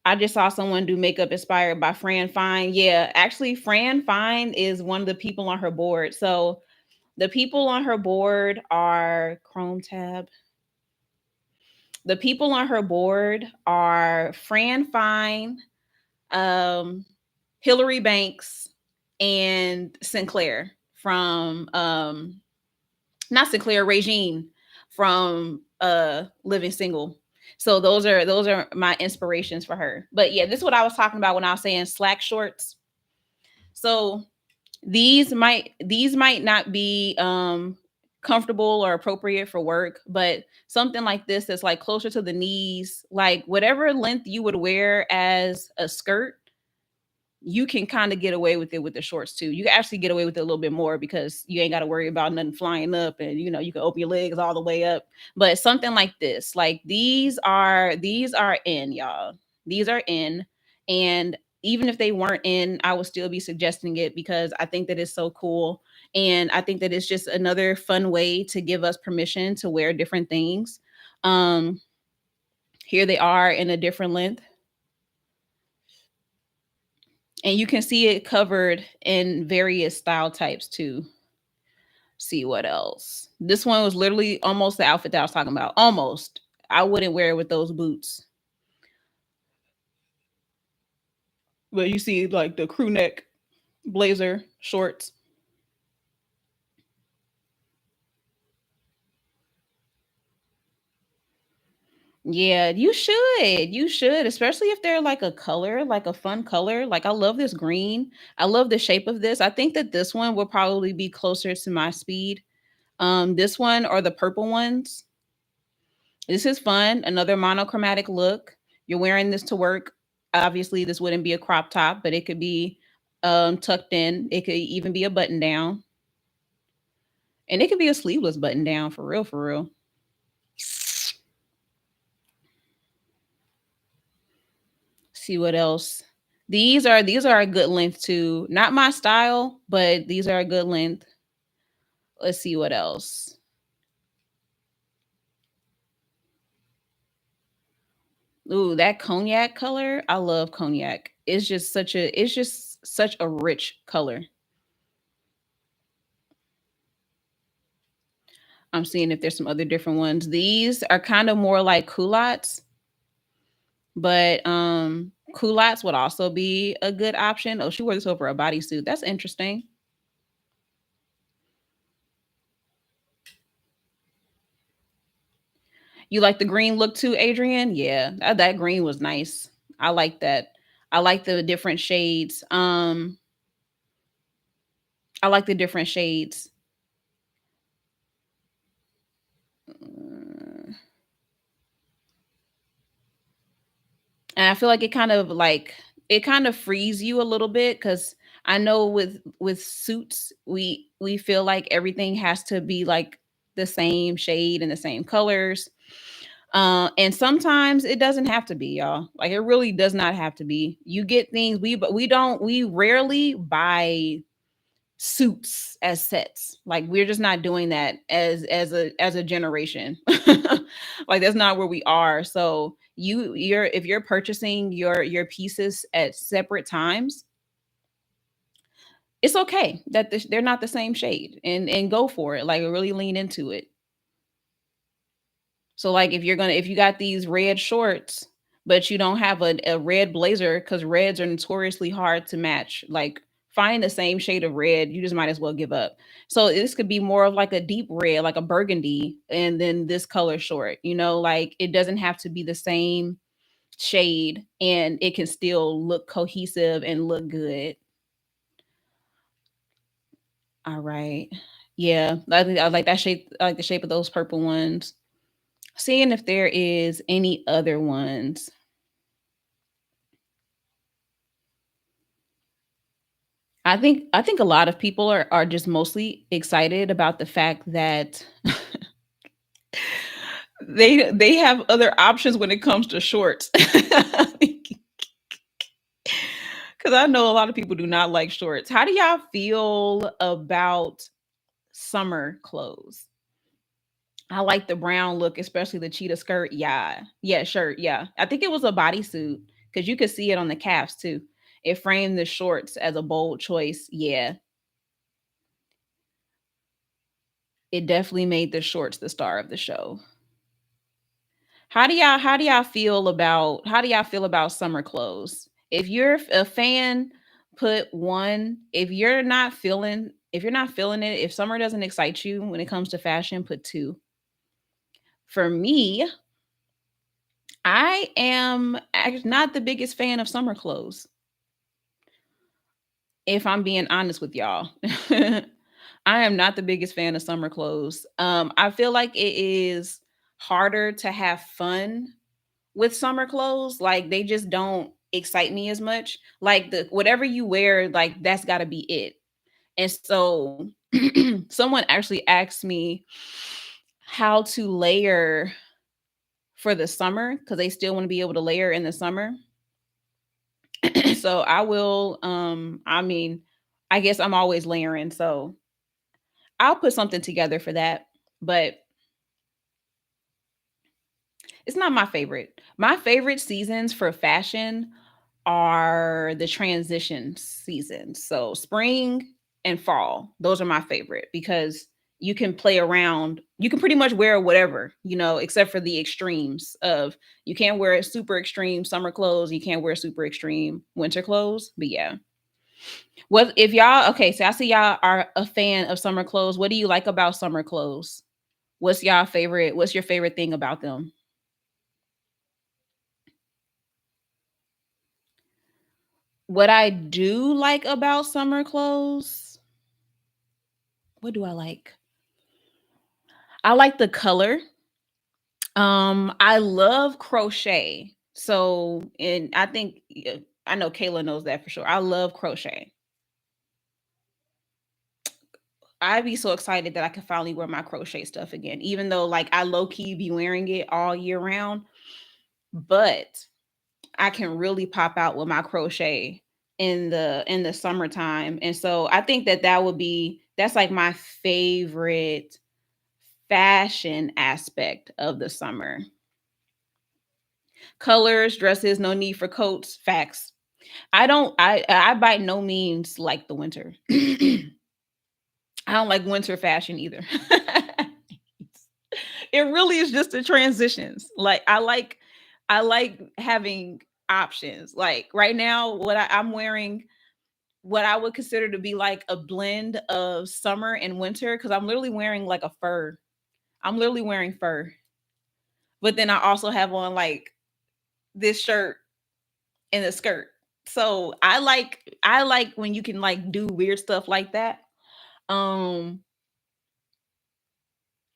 I just saw someone do makeup inspired by Fran Fine. Yeah, actually, Fran Fine is one of the people on her board. So the people on her board are Chrome tab. The people on her board are Fran Fine, um, Hillary Banks, and Sinclair from not Sinclair, Regine from Living Single. So those are my inspirations for her. But yeah, this is what I was talking about when I was saying slack shorts. So these might not be comfortable or appropriate for work, but something like this that's like closer to the knees, like whatever length you would wear as a skirt, you can kind of get away with it with the shorts too. You can actually get away with it a little bit more because you ain't got to worry about nothing flying up, and you can open your legs all the way up. But something like this, like these are in, y'all. These are in, and even if they weren't in, I would still be suggesting it because I think that it's so cool, and I think that it's just another fun way to give us permission to wear different things. Um, Here they are in a different length, and you can see it covered in various style types too. See what else. This one was literally almost the outfit that I was talking about. Almost. I wouldn't wear it with those boots. But you see like the crew neck blazer shorts. Yeah, you should. You should, especially if they're like a color, like a fun color. Like I love this green. I love the shape of this. I think that this one will probably be closer to my speed. This one or the purple ones. This is fun. Another monochromatic look. You're wearing this to work. Obviously, this wouldn't be a crop top, but it could be tucked in. It could even be a button down. And it could be a sleeveless button down for real, for real. See what else. These are a good length too. Not my style, but these are a good length. Let's see what else. Ooh, that cognac color. I love cognac. It's just such a rich color. I'm seeing if there's some other different ones. These are kind of more like culottes, but culottes would also be a good option. Oh, she wore this over a bodysuit. That's interesting. You like the green look too, Adrian? Yeah, that green was nice. I like that. I like the different shades. I like the different shades. And I feel like it kind of like it kind of frees you a little bit, because I know with suits we feel like everything has to be like the same shade and the same colors. And sometimes it doesn't have to be, y'all. Like, it really does not have to be. You get things, but we rarely buy suits as sets. Like, we're just not doing that as a generation. Like, that's not where we are. So you're if you're purchasing your pieces at separate times, it's okay that they're not the same shade, and go for it. Like, really lean into it. So, like, if you got these red shorts, but you don't have a red blazer, because reds are notoriously hard to match. Like, find the same shade of red, you just might as well give up. So this could be more of like a deep red, like a burgundy, and then this color short. Like, it doesn't have to be the same shade, and it can still look cohesive and look good. All right. Yeah, I like that shape. I like the shape of those purple ones. Seeing if there is any other ones. I think a lot of people are just mostly excited about the fact that they have other options when it comes to shorts. Cuz I know a lot of people do not like shorts. How do y'all feel about summer clothes? I like the brown look, especially the cheetah skirt. Yeah. Yeah, shirt. Yeah. I think it was a bodysuit, cuz you could see it on the calves too. It framed the shorts as a bold choice. Yeah. It definitely made the shorts the star of the show. How do y'all feel about summer clothes? If you're a fan, put one. If you're not feeling it, if summer doesn't excite you when it comes to fashion, put two. For me, I am not the biggest fan of summer clothes, if I'm being honest with y'all. I am not the biggest fan of summer clothes. I feel like it is harder to have fun with summer clothes. Like, they just don't excite me as much. Like, the whatever you wear, like, that's got to be it. And so someone actually asked me how to layer for the summer, because they still want to be able to layer in the summer. So I will, I mean, I guess I'm always layering, so I'll put something together for that. But it's not my favorite. My favorite seasons for fashion are the transition seasons. So spring and fall, those are my favorite, because you can play around. You can pretty much wear whatever, except for the extremes of, you can't wear super extreme summer clothes, you can't wear super extreme winter clothes. But yeah. What if y'all okay, so I see y'all are a fan of summer clothes. What do you like about summer clothes? What's your favorite thing about them? What I do like about summer clothes, what do I like? I like the color. I love crochet. So, and I think, I know Kayla knows that for sure. I love crochet. I'd be so excited that I could finally wear my crochet stuff again, even though, like, I low key be wearing it all year round. But I can really pop out with my crochet in the summertime. And so I think that's like my favorite fashion aspect of the summer. Colors, dresses, no need for coats, facts. I by no means like the winter. I don't like winter fashion either. It really is just the transitions. Like, I like having options. Like, right now, I'm wearing what I would consider to be like a blend of summer and winter, because I'm literally wearing like a fur. I'm literally wearing fur. But then I also have on like this shirt and a skirt. So I like when you can like do weird stuff like that. Um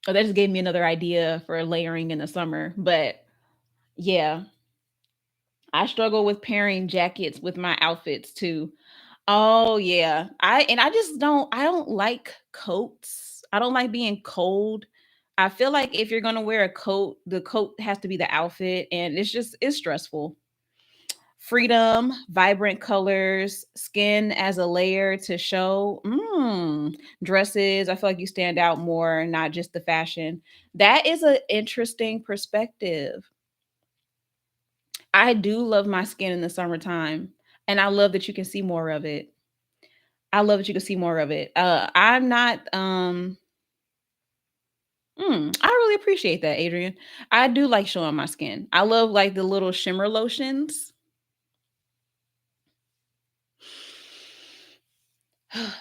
that just gave me another idea for layering in the summer. But yeah. I struggle with pairing jackets with my outfits too. Oh yeah. I just don't like coats. I don't like being cold. I feel like if you're going to wear a coat, the coat has to be the outfit, and it's stressful. Freedom, vibrant colors, skin as a layer to show. Dresses, I feel like you stand out more, not just the fashion. That is an interesting perspective. I do love my skin in the summertime, and I love that you can see more of it. I love that you can see more of it. I'm not I really appreciate that, Adrian. I do like showing my skin. I love like the little shimmer lotions.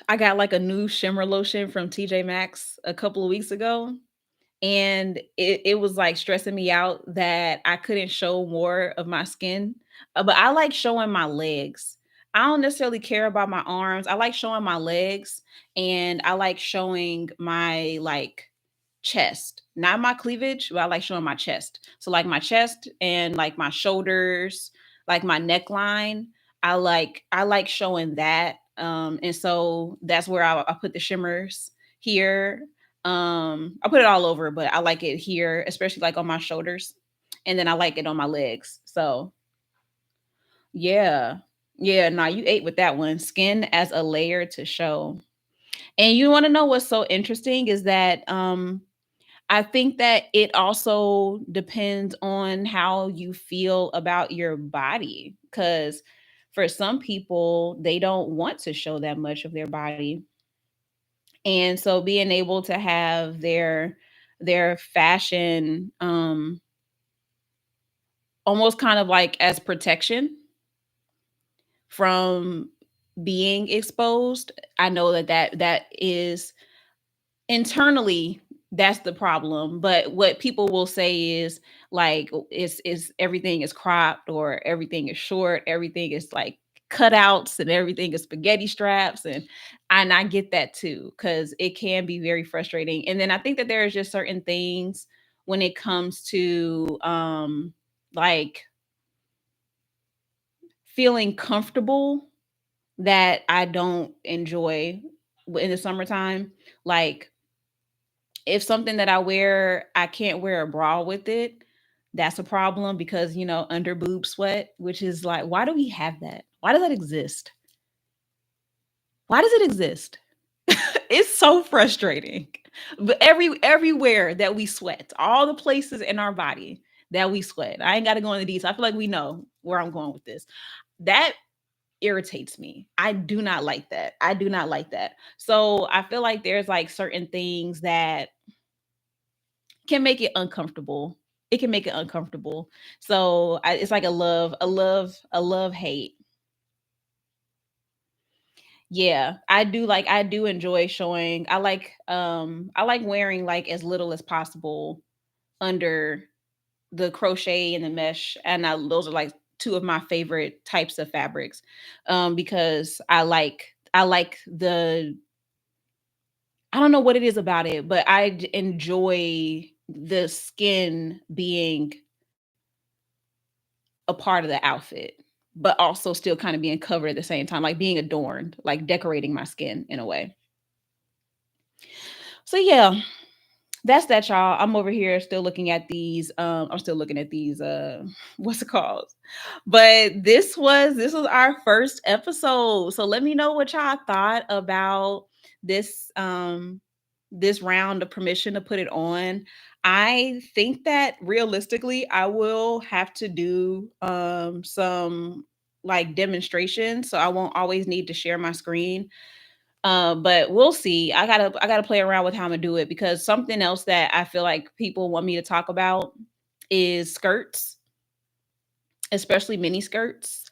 I got like a new shimmer lotion from TJ Maxx a couple of weeks ago, and it was like stressing me out that I couldn't show more of my skin. But I like showing my legs. I don't necessarily care about my arms. I like showing my legs, and I like showing my like chest, not my cleavage, but I like showing my chest. So like my chest and like my shoulders, like my neckline. I like showing that. And so that's where I put the shimmers here. I put it all over, but I like it here, especially like on my shoulders. And then I like it on my legs. So yeah. Yeah, nah, you ate with that one. Skin as a layer to show. And you want to know what's so interesting is that I think that it also depends on how you feel about your body. Because for some people, they don't want to show that much of their body. And so being able to have their fashion almost kind of like as protection from being exposed, I know that is internally that's the problem. But what people will say is like is everything is cropped or everything is short, everything is like cutouts and everything is spaghetti straps, and I get that too because it can be very frustrating. And then I think that there's just certain things when it comes to like feeling comfortable that I don't enjoy in the summertime. Like if something that I wear, I can't wear a bra with it, that's a problem because, under boob sweat, which is like, why do we have that? Why does that exist? Why does it exist? It's so frustrating. But everywhere that we sweat, all the places in our body that we sweat. I ain't got to go into detail. I feel like we know where I'm going with this. That irritates me. I do not like that. I do not like that. So I feel like there's like certain things that can make it uncomfortable. It can make it uncomfortable. So it's like a love hate. Yeah, I do enjoy showing. I like wearing like as little as possible under the crochet and the mesh, and those are like two of my favorite types of fabrics, because I like the I don't know what it is about it, but enjoy the skin being a part of the outfit, but also still kind of being covered at the same time, like being adorned, like decorating my skin in a way. So yeah, that's that, y'all. I'm over here still looking at these. I'm still looking at these. What's it called? But this was our first episode. So let me know what y'all thought about this round of permission to put it on. I think that realistically, I will have to do some like demonstrations, so I won't always need to share my screen. But we'll see. I gotta play around with how I'm gonna do it because something else that I feel like people want me to talk about is skirts, especially mini skirts,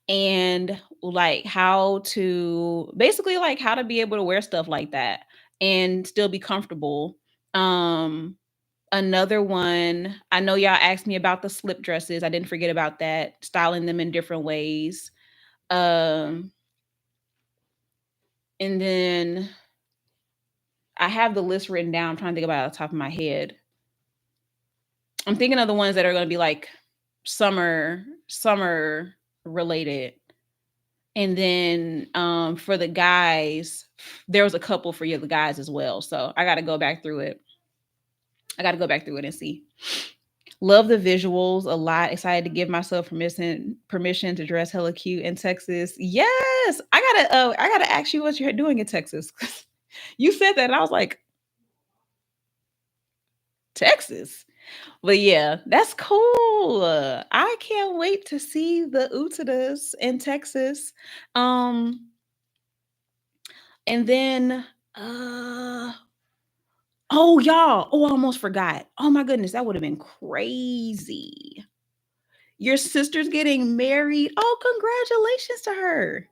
and like how to basically like how to be able to wear stuff like that and still be comfortable. Um Another one, I know y'all asked me about the slip dresses. I didn't forget about that, styling them in different ways. Um and then I have the list written down. I'm trying to think about it off the top of my head. I'm thinking of the ones that are going to be like summer related. And then for the guys, there was a couple for you, the guys as well. So I got to go back through it. I got to go back through it and see. Love the visuals a lot. Excited to give myself permission to dress hella cute in Texas. Yes, I gotta ask you what you're doing in Texas. You said that, and I was like, Texas. But yeah, that's cool. I can't wait to see the Utadas in Texas. Um, and then oh y'all, oh I almost forgot. Oh my goodness, that would have been crazy. Your sister's getting married. Oh, congratulations to her.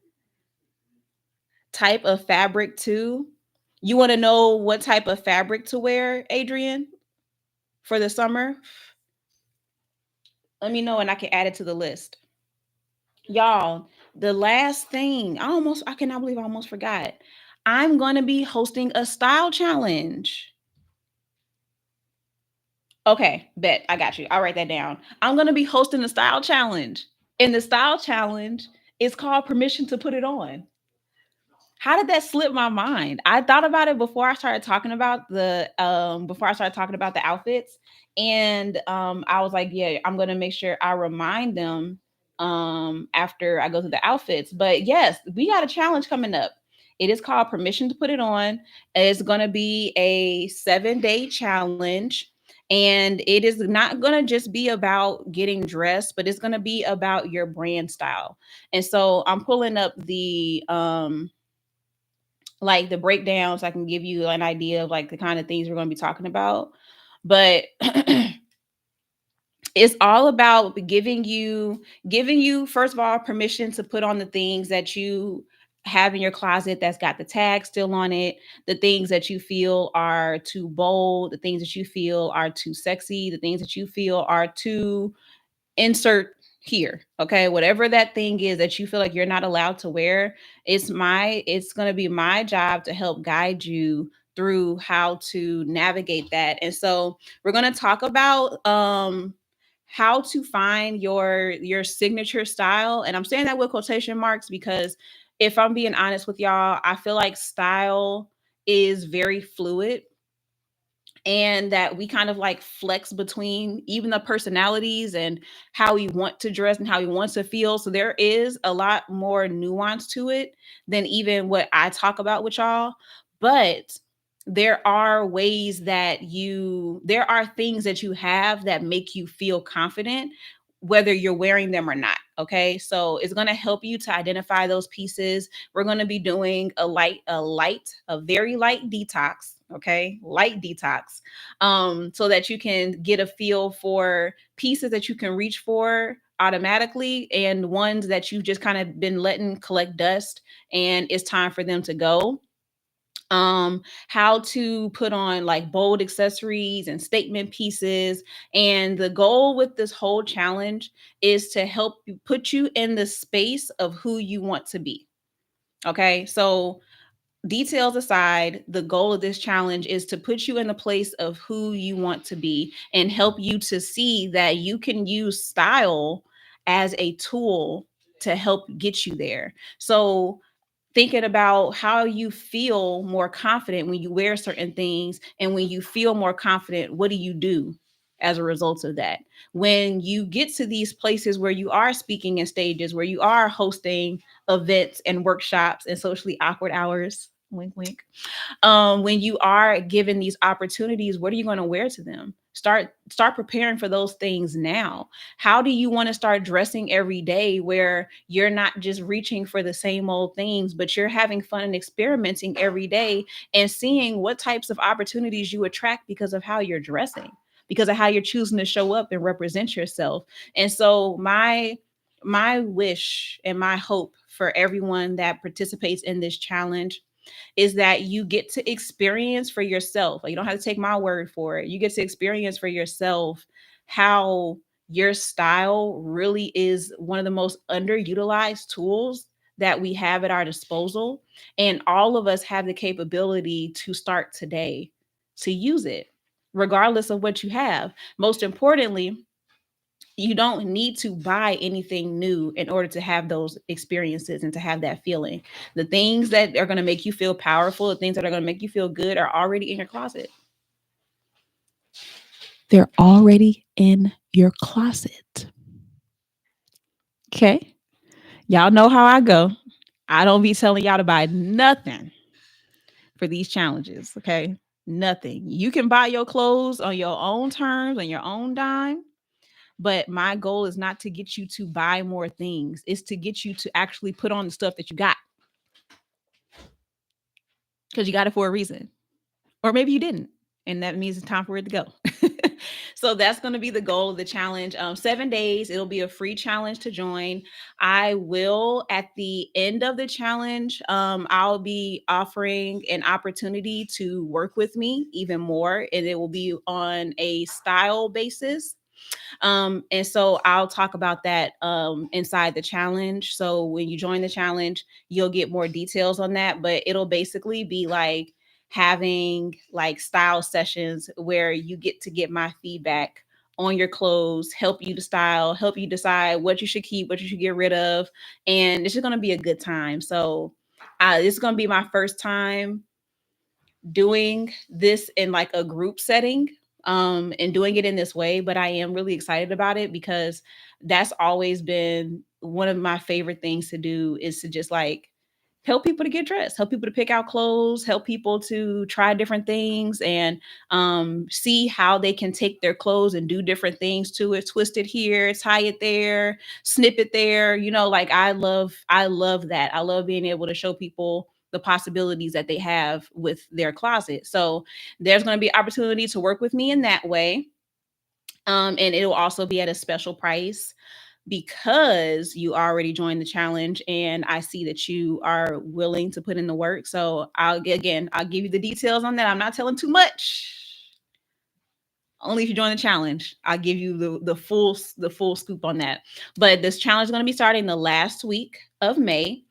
Type of fabric too. You want to know what type of fabric to wear, Adrian, for the summer? Let me know and I can add it to the list. Y'all, the last thing, I cannot believe I almost forgot. I'm going to be hosting a style challenge. Okay, bet. I got you. I'll write that down. I'm going to be hosting a style challenge. And the style challenge is called Permission to Put It On. How did that slip my mind? I thought about it before I started talking about the outfits. And I was like, yeah, I'm gonna make sure I remind them after I go through the outfits. But yes, we got a challenge coming up. It is called Permission to Put It On. It's gonna be a 7-day challenge. And it is not going to just be about getting dressed, but it's going to be about your brand style. And so I'm pulling up the like the breakdowns. I can give you an idea of like the kind of things we're going to be talking about. But it's all about giving you first of all permission to put on the things that you have in your closet that's got the tag still on it, the things that you feel are too bold, the things that you feel are too sexy, the things that you feel are too insert here. Okay, whatever that thing is that you feel like you're not allowed to wear, it's going to be my job to help guide you through how to navigate that. And so we're going to talk about how to find your signature style. And I'm saying that with quotation marks because if I'm being honest with y'all, I feel like style is very fluid, and that we kind of like flex between even the personalities and how we want to dress and how we want to feel. So there is a lot more nuance to it than even what I talk about with y'all. But there are things that you have that make you feel confident whether you're wearing them or not. Okay. So it's going to help you to identify those pieces. We're going to be doing a very light detox. Okay. Light detox. So that you can get a feel for pieces that you can reach for automatically and ones that you've just kind of been letting collect dust and it's time for them to go. How to put on like bold accessories and statement pieces. And the goal with this whole challenge is to help you put you in the space of who you want to be. Okay. So details aside, the goal of this challenge is to put you in the place of who you want to be and help you to see that you can use style as a tool to help get you there. So thinking about how you feel more confident when you wear certain things, and when you feel more confident, what do you do as a result of that? When you get to these places where you are speaking in stages, where you are hosting events and workshops and socially awkward hours, wink wink, when you are given these opportunities, what are you going to wear to them? Start preparing for those things now. How do you want to start dressing every day where you're not just reaching for the same old things, but you're having fun and experimenting every day and seeing what types of opportunities you attract because of how you're dressing, because of how you're choosing to show up and represent yourself. And so my wish and my hope for everyone that participates in this challenge is that you get to experience for yourself. Like, you don't have to take my word for it. You get to experience for yourself how your style really is one of the most underutilized tools that we have at our disposal. And all of us have the capability to start today to use it, regardless of what you have. Most importantly, You don't need to buy anything new in order to have those experiences and to have that feeling. The things that are going to make you feel powerful, the things that are going to make you feel good are already in your closet. They're already in your closet. Okay. Y'all know how I go. I don't be telling y'all to buy nothing for these challenges. Okay. Nothing. You can buy your clothes on your own terms, on your own dime. But my goal is not to get you to buy more things. It's to get you to actually put on the stuff that you got, because you got it for a reason. Or maybe you didn't. And that means it's time for it to go. So that's going to be the goal of the challenge. 7 days. It'll be a free challenge to join. I will, at the end of the challenge, I'll be offering an opportunity to work with me even more. And it will be on a style basis. And so I'll talk about that inside the challenge. So when you join the challenge, you'll get more details on that, but it'll basically be like having like style sessions where you get my feedback on your clothes, help you to style, help you decide what you should keep, what you should get rid of. And it's just going to be a good time. So this is going to be my first time doing this in like a group setting, and doing it in this way, but I am really excited about it because that's always been one of my favorite things to do, is to just like help people to get dressed, help people to pick out clothes, help people to try different things, and see how they can take their clothes and do different things to it, twist it here, tie it there, snip it there. Like I love that. I love being able to show people the possibilities that they have with their closet. So there's going to be opportunity to work with me in that way. And it will also be at a special price because you already joined the challenge and I see that you are willing to put in the work. So I'll give you the details on that. I'm not telling too much. Only if you join the challenge, I'll give you the full scoop on that. But this challenge is going to be starting the last week of May.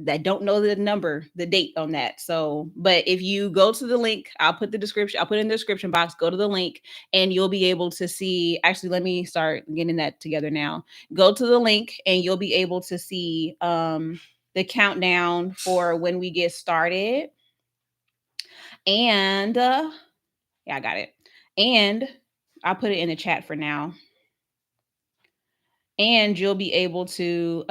I don't know the date on that. So, but if you go to the link, I'll put it in the description box. Go to the link and you'll be able to see. Actually, let me start getting that together now. Go to the link and you'll be able to see the countdown for when we get started. And yeah, I got it. And I'll put it in the chat for now. And you'll be able to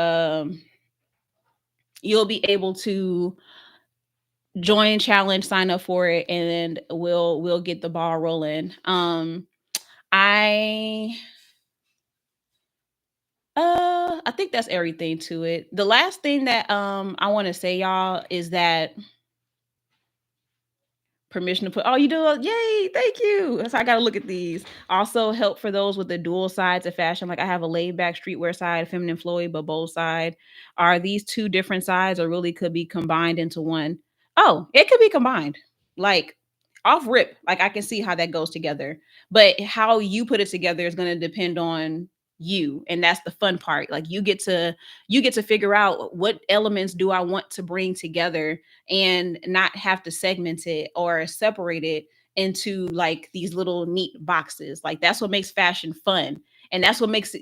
join challenge, sign up for it, and we'll get the ball rolling. I think that's everything to it. The last thing that I want to say, y'all, is that permission to put, oh, you do, yay, thank you. So I got to look at these. Also help for those with the dual sides of fashion. Like I have a laid back streetwear side, feminine flowy but bold side. Are these two different sides or really could be combined into one? Oh, it could be combined. Like off rip, like I can see how that goes together, but how you put it together is going to depend on you, and that's the fun part. Like you get to figure out what elements do I want to bring together and not have to segment it or separate it into like these little neat boxes. Like that's what makes fashion fun. And that's what makes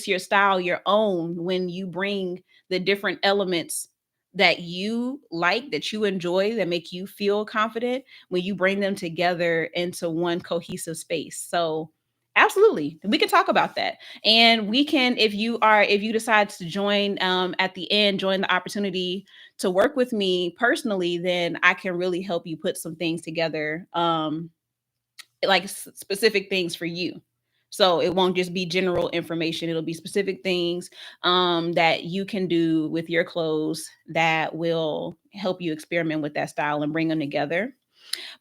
your style your own, when you bring the different elements that you like, that you enjoy, that make you feel confident, when you bring them together into one cohesive space. So absolutely, we can talk about that. And we can, if you decide to join, at the end, join the opportunity to work with me personally, then I can really help you put some things together, like specific things for you. So it won't just be general information. It'll be specific things that you can do with your clothes that will help you experiment with that style and bring them together.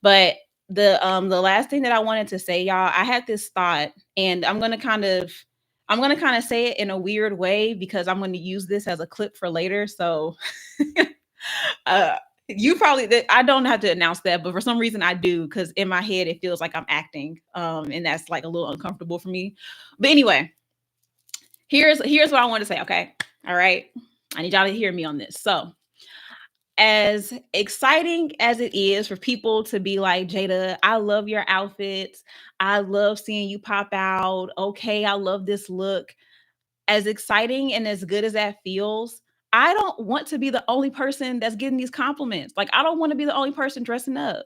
But the last thing that I wanted to say, y'all, I had this thought, and I'm gonna kind of say it in a weird way because I'm gonna use this as a clip for later. So uh you probably, I don't have to announce that, but for some reason I do, because in my head it feels like I'm acting. And that's like a little uncomfortable for me. But anyway, here's what I want to say, okay? All right. I need y'all to hear me on this. So as exciting as it is for people to be like, Jada, I love your outfits. I love seeing you pop out. Okay, I love this look. As exciting and as good as that feels, I don't want to be the only person that's getting these compliments. Like, I don't want to be the only person dressing up.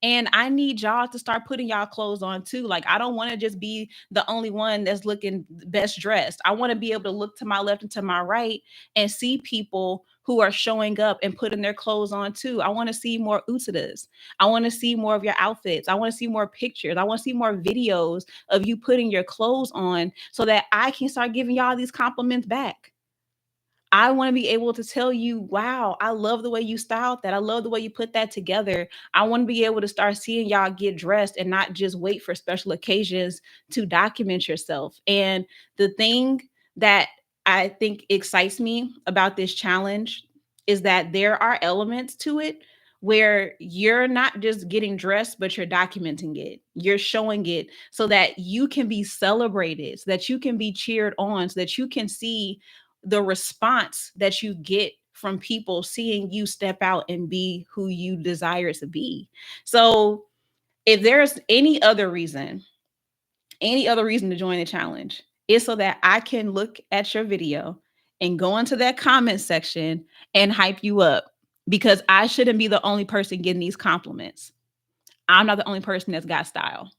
And I need y'all to start putting y'all clothes on too. Like, I don't want to just be the only one that's looking best dressed. I want to be able to look to my left and to my right and see people who are showing up and putting their clothes on too. I want to see more utadas. I want to see more of your outfits. I want to see more pictures. I want to see more videos of you putting your clothes on so that I can start giving y'all these compliments back. I want to be able to tell you, wow, I love the way you styled that. I love the way you put that together. I want to be able to start seeing y'all get dressed and not just wait for special occasions to document yourself. And the thing that I think excites me about this challenge is that there are elements to it where you're not just getting dressed, but you're documenting it. You're showing it so that you can be celebrated, so that you can be cheered on, so that you can see the response that you get from people seeing you step out and be who you desire to be. So, if there's any other reason to join the challenge, it's so that I can look at your video and go into that comment section and hype you up because I shouldn't be the only person getting these compliments. I'm not the only person that's got style.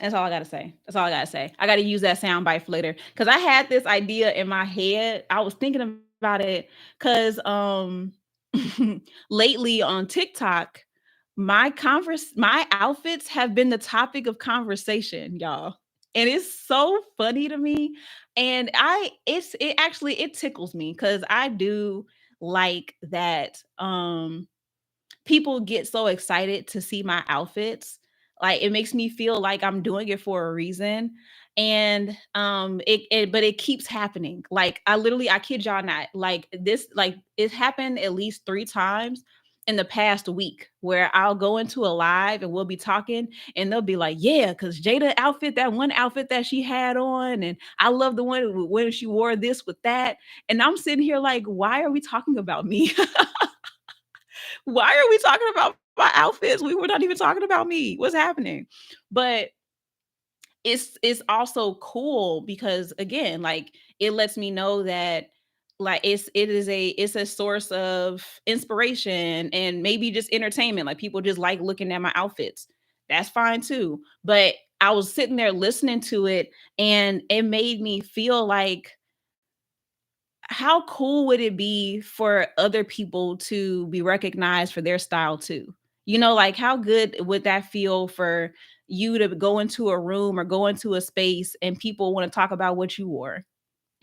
That's all I gotta say. That's all I gotta say. I gotta use that soundbite for later because I had this idea in my head. I was thinking about it because lately on TikTok, my outfits have been the topic of conversation, y'all, and it's so funny to me. And it actually it tickles me because I do like that. People get so excited to see my outfits. Like, it makes me feel like I'm doing it for a reason. And but it keeps happening. Like, I kid y'all not, like this, like it happened at least 3 times in the past week where I'll go into a live and we'll be talking and they'll be like, yeah, because Jada outfit, that one outfit that she had on, and I love the one when she wore this with that. And I'm sitting here like, why are we talking about me? Why are we talking about my outfits? We were not even talking about me. What's happening? But it's also cool because again, like it lets me know that like it's a source of inspiration and maybe just entertainment. Like people just like looking at my outfits. That's fine too. But I was sitting there listening to it and it made me feel like how cool would it be for other people to be recognized for their style too? You know, like how good would that feel for you to go into a room or go into a space and people want to talk about what you wore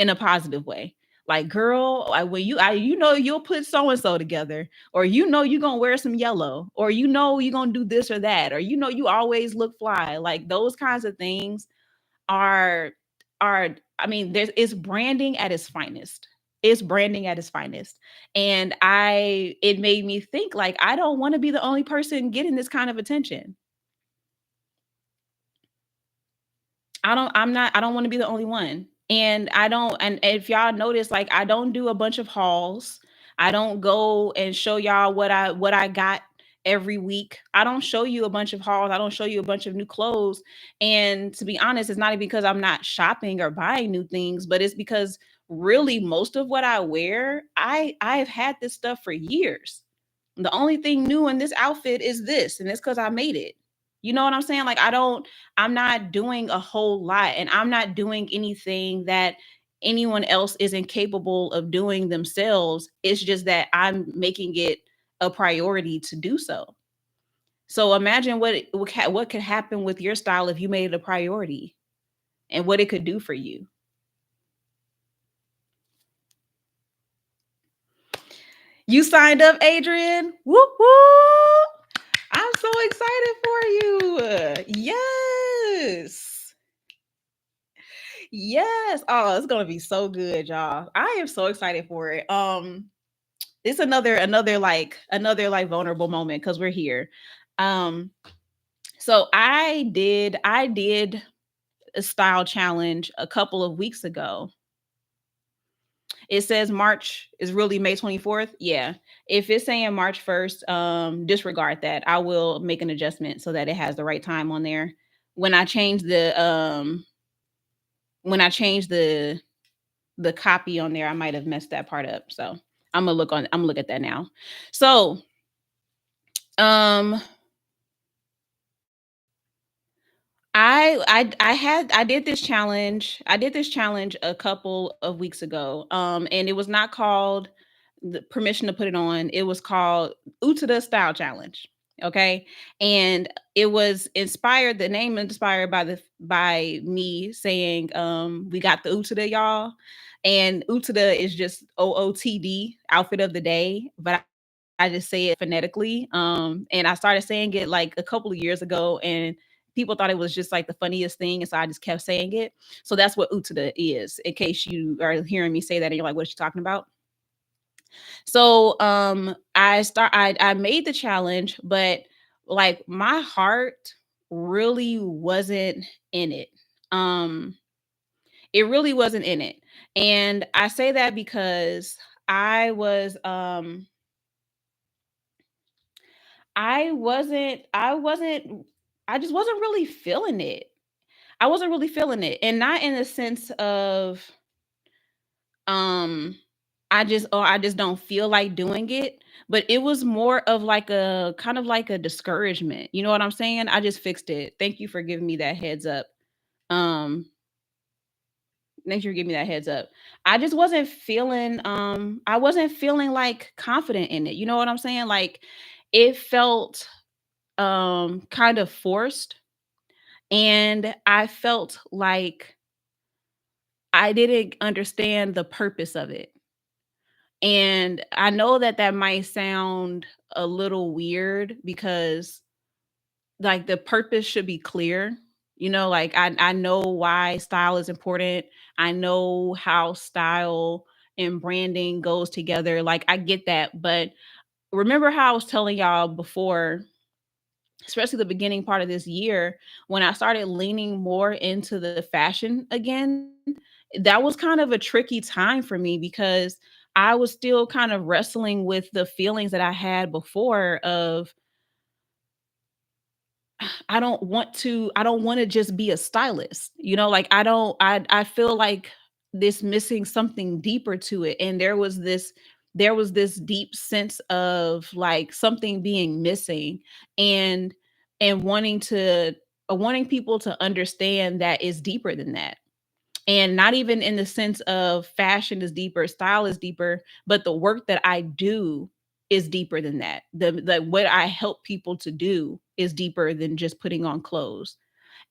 in a positive way? Like, girl, like when you know you'll put so and so together, or you know you're gonna wear some yellow, or you know you're gonna do this or that, or you know you always look fly. Like those kinds of things are are I mean, there's it's branding at its finest. It's branding at its finest. And it made me think like I don't want to be the only person getting this kind of attention. I don't want to be the only one. And I don't and if y'all notice, like I don't do a bunch of hauls. I don't go and show y'all what I got every week. I don't show you a bunch of hauls. I don't show you a bunch of new clothes. And to be honest, it's not even because I'm not shopping or buying new things, but it's because really most of what I wear, I've had this stuff for years. The only thing new in this outfit is this, and it's because I made it. You know what I'm saying? Like I'm not doing a whole lot, and I'm not doing anything that anyone else isn't capable of doing themselves. It's just that I'm making it a priority to do so. So imagine what could happen with your style if you made it a priority and what it could do for you. You signed up, Adrian. Whoop whoop. I'm so excited for you. Yes. Yes. Oh, it's gonna be so good, y'all. I am so excited for it. It's another like vulnerable moment because we're here. Um, so I did a style challenge a couple of weeks ago. It says March is really May 24th. Yeah. If it's saying March 1st, disregard that. I will make an adjustment so that it has the right time on there. When I change the copy on there, I might have messed that part up. So I'm gonna look at that now. So um I did this challenge. I did this challenge a couple of weeks ago. And it was not called the permission to put it on. It was called Utada Style Challenge. Okay. And it was inspired, the name inspired by me saying, we got the Utada, y'all. And Utada is just OOTD, outfit of the day. But I just say it phonetically. And I started saying it like a couple of years ago, and people thought it was just like the funniest thing, and so I just kept saying it. So that's what Utada is. In case you are hearing me say that and you're like, "What is she talking about?" So I made the challenge, but like my heart really wasn't in it. Um, it really wasn't in it, and I say that because I was I wasn't I just wasn't really feeling it. I wasn't really feeling it. And not in the sense of um I just don't feel like doing it, but it was more of like a kind of like a discouragement. You know what I'm saying? I just fixed it. Thank you for giving me that heads up. Um Thank you for giving me that heads up. I wasn't feeling like confident in it. You know what I'm saying? Like it felt kind of forced, and I felt like I didn't understand the purpose of it. And I know that that might sound a little weird because like the purpose should be clear. You know, like I know why style is important. I know how style and branding goes together. Like I get that, but remember how I was telling y'all before, especially the beginning part of this year, when I started leaning more into the fashion again, that was kind of a tricky time for me because I was still kind of wrestling with the feelings that I had before of I don't want to just be a stylist. You know, like I feel like this missing something deeper to it. And there was this deep sense of like something being missing, and wanting to wanting people to understand that it's deeper than that. And not even in the sense of fashion is deeper, style is deeper, but the work that I do is deeper than that. The what I help people to do is deeper than just putting on clothes.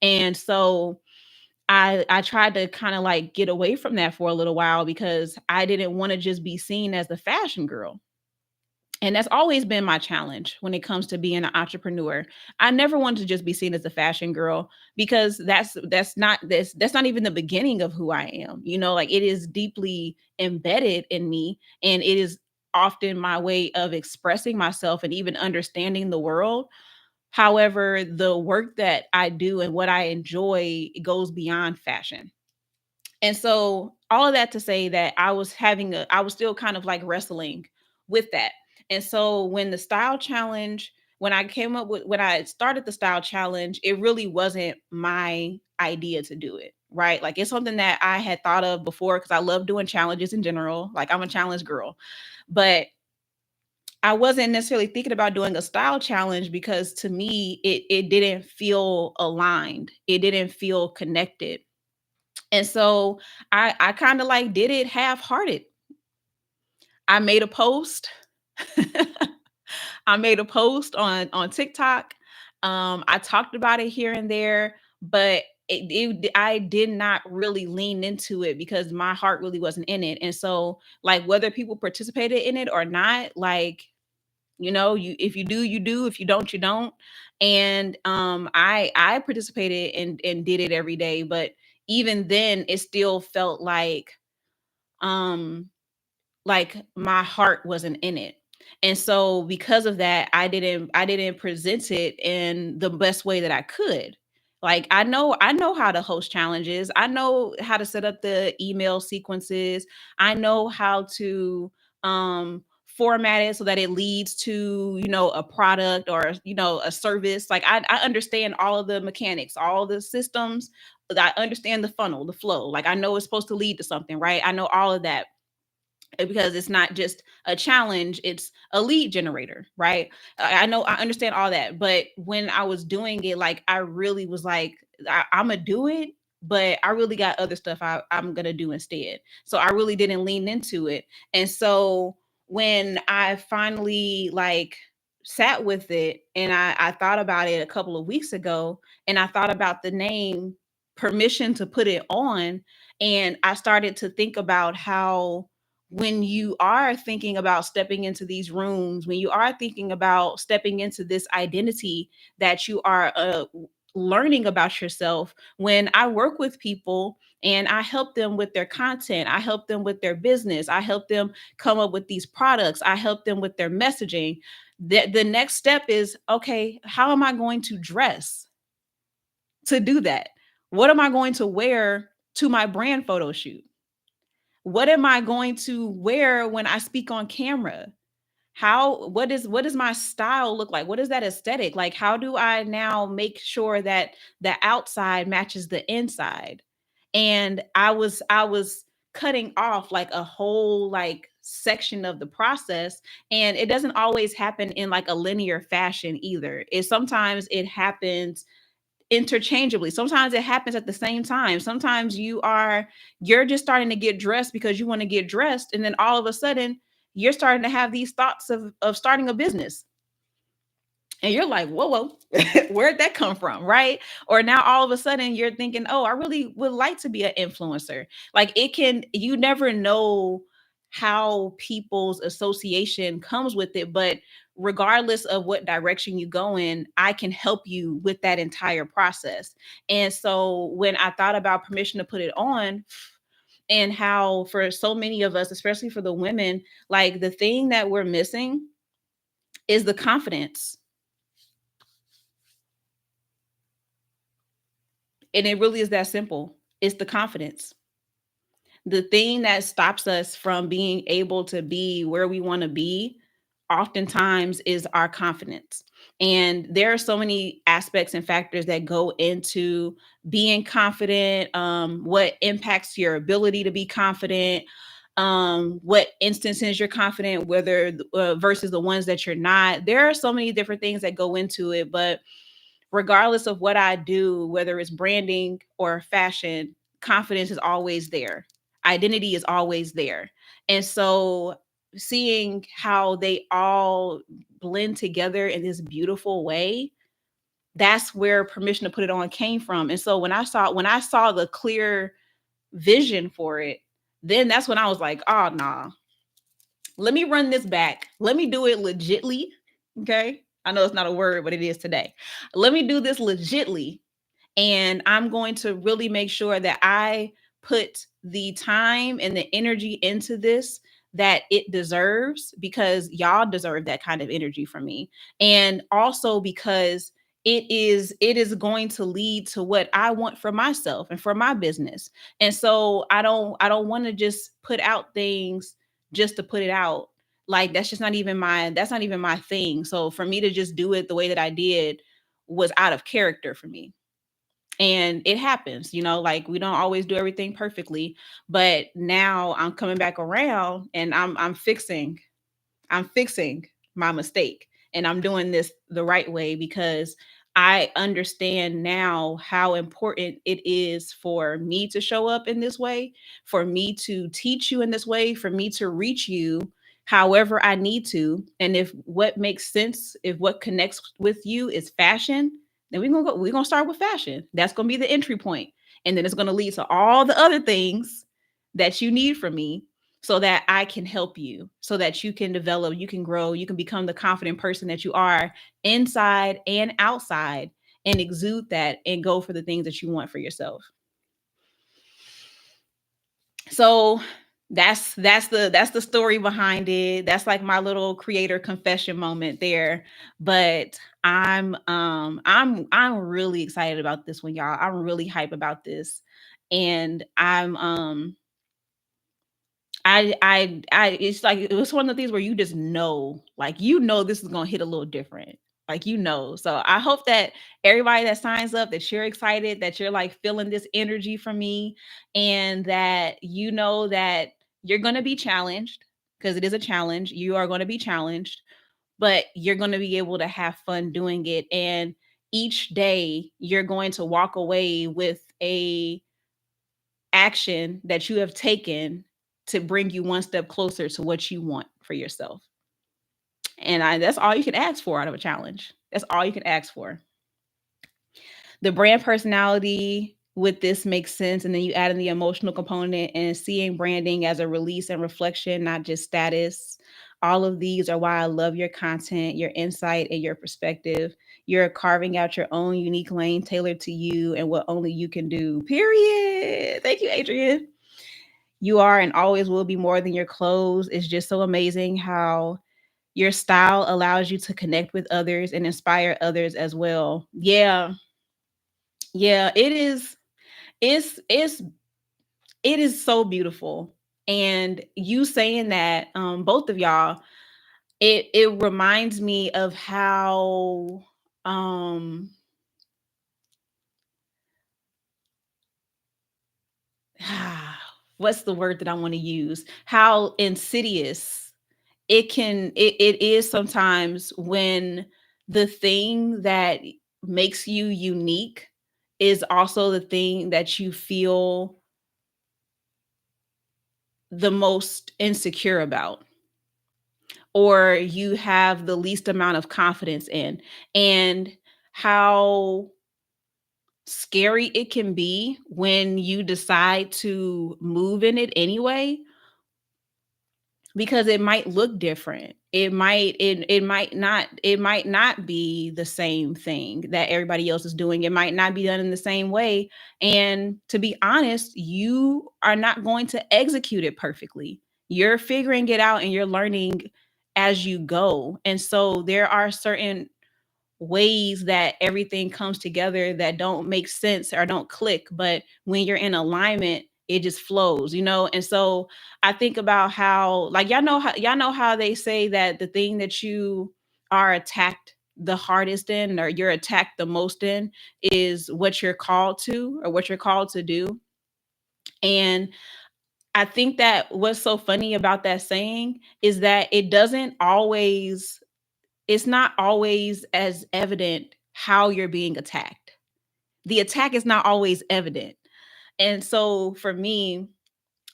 And so I tried to kind of like get away from that for a little while because I didn't want to just be seen as the fashion girl. And that's always been my challenge when it comes to being an entrepreneur. I never wanted to just be seen as a fashion girl because that's not even the beginning of who I am. You know, like it is deeply embedded in me, and it is often my way of expressing myself and even understanding the world. However, the work that I do and what I enjoy goes beyond fashion. And so all of that to say that I was still kind of like wrestling with that. And so when I started the style challenge, it really wasn't my idea to do it, right? Like it's something that I had thought of before because I love doing challenges in general. Like I'm a challenge girl. But I wasn't necessarily thinking about doing a style challenge because to me it didn't feel aligned. It didn't feel connected. And so I kind of like did it half-hearted. I made a post. I made a post on TikTok. I talked about it here and there, but I did not really lean into it because my heart really wasn't in it. And so like whether people participated in it or not, like you know, you if you do, you do. If you don't, you don't. And I participated and did it every day, but even then it still felt um like my heart wasn't in it. And so because of that, I didn't present it in the best way that I could. Like I know how to host challenges. I know how to set up the email sequences. I know how to format it so that it leads to, a product or, a service. Like I understand all of the mechanics, all the systems. I understand the funnel, the flow. Like I know it's supposed to lead to something, right? I know all of that because it's not just a challenge, it's a lead generator, right? I know, I understand all that, but when I was doing it, like I really was like, I'm gonna do it, but I really got other stuff I'm gonna do instead. So I really didn't lean into it. And so when I finally like sat with it and I thought about it a couple of weeks ago, and I thought about the name permission to put it on, and I started to think about how when you are thinking about stepping into these rooms, when you are thinking about stepping into this identity that you are learning about yourself, when I work with people and I help them with their content, I help them with their business, I help them come up with these products, I help them with their messaging. The next step is, okay, how am I going to dress to do that? What am I going to wear to my brand photo shoot? What am I going to wear when I speak on camera? What does my style look like? What is that aesthetic? Like how do I now make sure that the outside matches the inside? And I was cutting off like a whole like section of the process, and it doesn't always happen in like a linear fashion either. It sometimes it happens interchangeably. Sometimes it happens at the same time. Sometimes you're just starting to get dressed because you want to get dressed, and then all of a sudden you're starting to have these thoughts of starting a business. And you're like, whoa, whoa, where'd that come from? Right. Or now all of a sudden you're thinking, oh, I really would like to be an influencer. Like you never know how people's association comes with it. But regardless of what direction you go in, I can help you with that entire process. And so when I thought about permission to put it on, and how for so many of us, especially for the women, like the thing that we're missing is the confidence. And it really is that simple. It's the confidence. The thing that stops us from being able to be where we want to be oftentimes is our confidence. And there are so many aspects and factors that go into being confident, what impacts your ability to be confident, what instances you're confident, whether versus the ones that you're not. There are so many different things that go into it, but regardless of what I do, whether it's branding or fashion, confidence is always there. Identity is always there. And so seeing how they all blend together in this beautiful way, that's where permission to put it on came from. And so when I saw the clear vision for it, then that's when I was like, oh nah, let me run this back. Let me do it legitly. Okay. I know it's not a word, but it is today. Let me do this legitly, and I'm going to really make sure that I put the time and the energy into this that it deserves, because y'all deserve that kind of energy from me. And also because it is going to lead to what I want for myself and for my business. And so I don't want to just put out things just to put it out. Like that's not even my thing. So for me to just do it the way that I did was out of character for me. And it happens, like we don't always do everything perfectly, but now I'm coming back around and I'm fixing my mistake, and I'm doing this the right way because I understand now how important it is for me to show up in this way, for me to teach you in this way, for me to reach you however I need to. And if what makes sense, if what connects with you is fashion, then we're gonna start with fashion. That's gonna be the entry point. And then it's gonna lead to all the other things that you need from me, so that I can help you, so that you can develop, you can grow, you can become the confident person that you are inside and outside, and exude that and go for the things that you want for yourself. So That's the story behind it. That's like my little creator confession moment there. But I'm really excited about this one, y'all. I'm really hype about this. And I it's like it was one of the things where you just know, like this is gonna hit a little different. Like So I hope that everybody that signs up, that you're excited, that you're like feeling this energy from me, and that that you're gonna be challenged, because it is a challenge. You are gonna be challenged, but you're gonna be able to have fun doing it. And each day you're going to walk away with a action that you have taken to bring you one step closer to what you want for yourself. And that's all you can ask for out of a challenge. That's all you can ask for. The brand personality with this makes sense. And then you add in the emotional component and seeing branding as a release and reflection, not just status. All of these are why I love your content, your insight, and your perspective. You're carving out your own unique lane tailored to you and what only you can do. Period. Thank you, Adrian. You are and always will be more than your clothes. It's just so amazing how your style allows you to connect with others and inspire others as well. Yeah. Yeah, it is. It's it is so beautiful. And you saying that, both of y'all, it reminds me of how, um what's the word that I want to use? How insidious it is sometimes when the thing that makes you unique is also the thing that you feel the most insecure about, or you have the least amount of confidence in. And how scary it can be when you decide to move in it anyway, because it might look different. It might not be the same thing that everybody else is doing. It might not be done in the same way. And to be honest, you are not going to execute it perfectly. You're figuring it out and you're learning as you go. And so there are certain ways that everything comes together that don't make sense or don't click, but when you're in alignment, it just flows. And so I think about how, like, y'all know how they say that the thing that you are attacked the hardest in, or you're attacked the most in, is what you're called to or what you're called to do. And I think that what's so funny about that saying is that it's not always as evident how you're being attacked. The attack is not always evident. And so for me,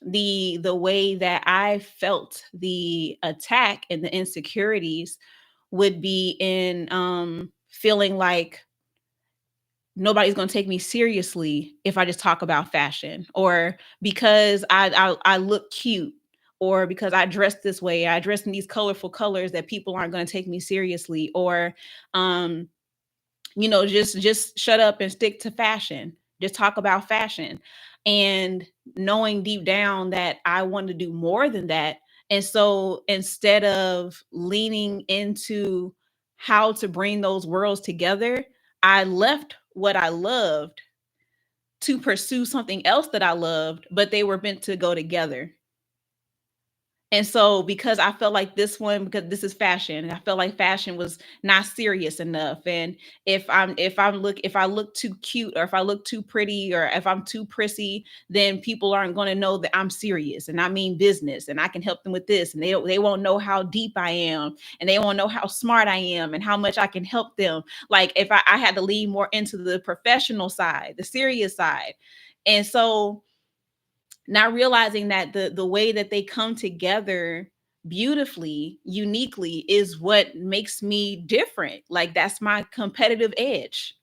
the way that I felt the attack and the insecurities would be in feeling like nobody's going to take me seriously if I just talk about fashion, or because I look cute, or because I dress this way, I dress in these colorful colors, that people aren't going to take me seriously, or um just shut up and stick to fashion. Just talk about fashion. And knowing deep down that I want to do more than that. And so instead of leaning into how to bring those worlds together, I left what I loved to pursue something else that I loved, but they were meant to go together. And so because I felt like because this is fashion, and I felt like fashion was not serious enough. And if I look too cute, or if I look too pretty, or if I'm too prissy, then people aren't going to know that I'm serious and I mean business and I can help them with this. And they won't know how deep I am, and they won't know how smart I am and how much I can help them. Like if I had to lean more into the professional side, the serious side. And so not realizing that the way that they come together beautifully, uniquely, is what makes me different. Like that's my competitive edge.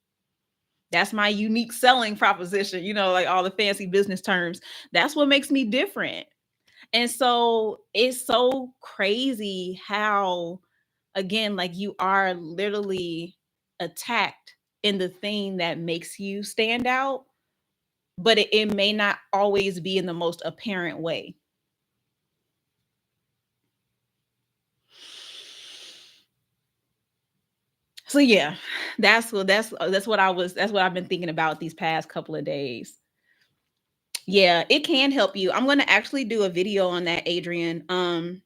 That's my unique selling proposition, like all the fancy business terms. That's what makes me different. And so it's so crazy how, again, like you are literally attacked in the thing that makes you stand out, but it may not always be in the most apparent way. So yeah, that's what I've been thinking about these past couple of days. Yeah, it can help you. I'm gonna actually do a video on that, Adrian. I'm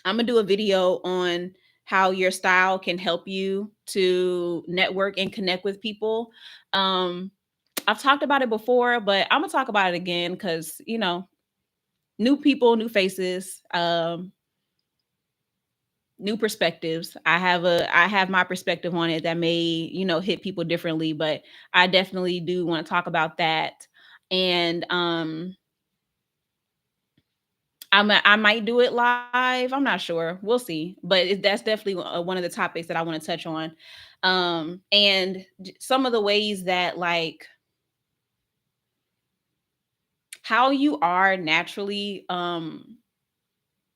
gonna do a video on how your style can help you to network and connect with people. Um, I've talked about it before, but I'm gonna talk about it again because new people, new faces, new perspectives. I have my perspective on it that may hit people differently, but I definitely do want to talk about that. And I might do it live. I'm not sure. We'll see. But that's definitely one of the topics that I want to touch on. And some of the ways that, like, how you are naturally,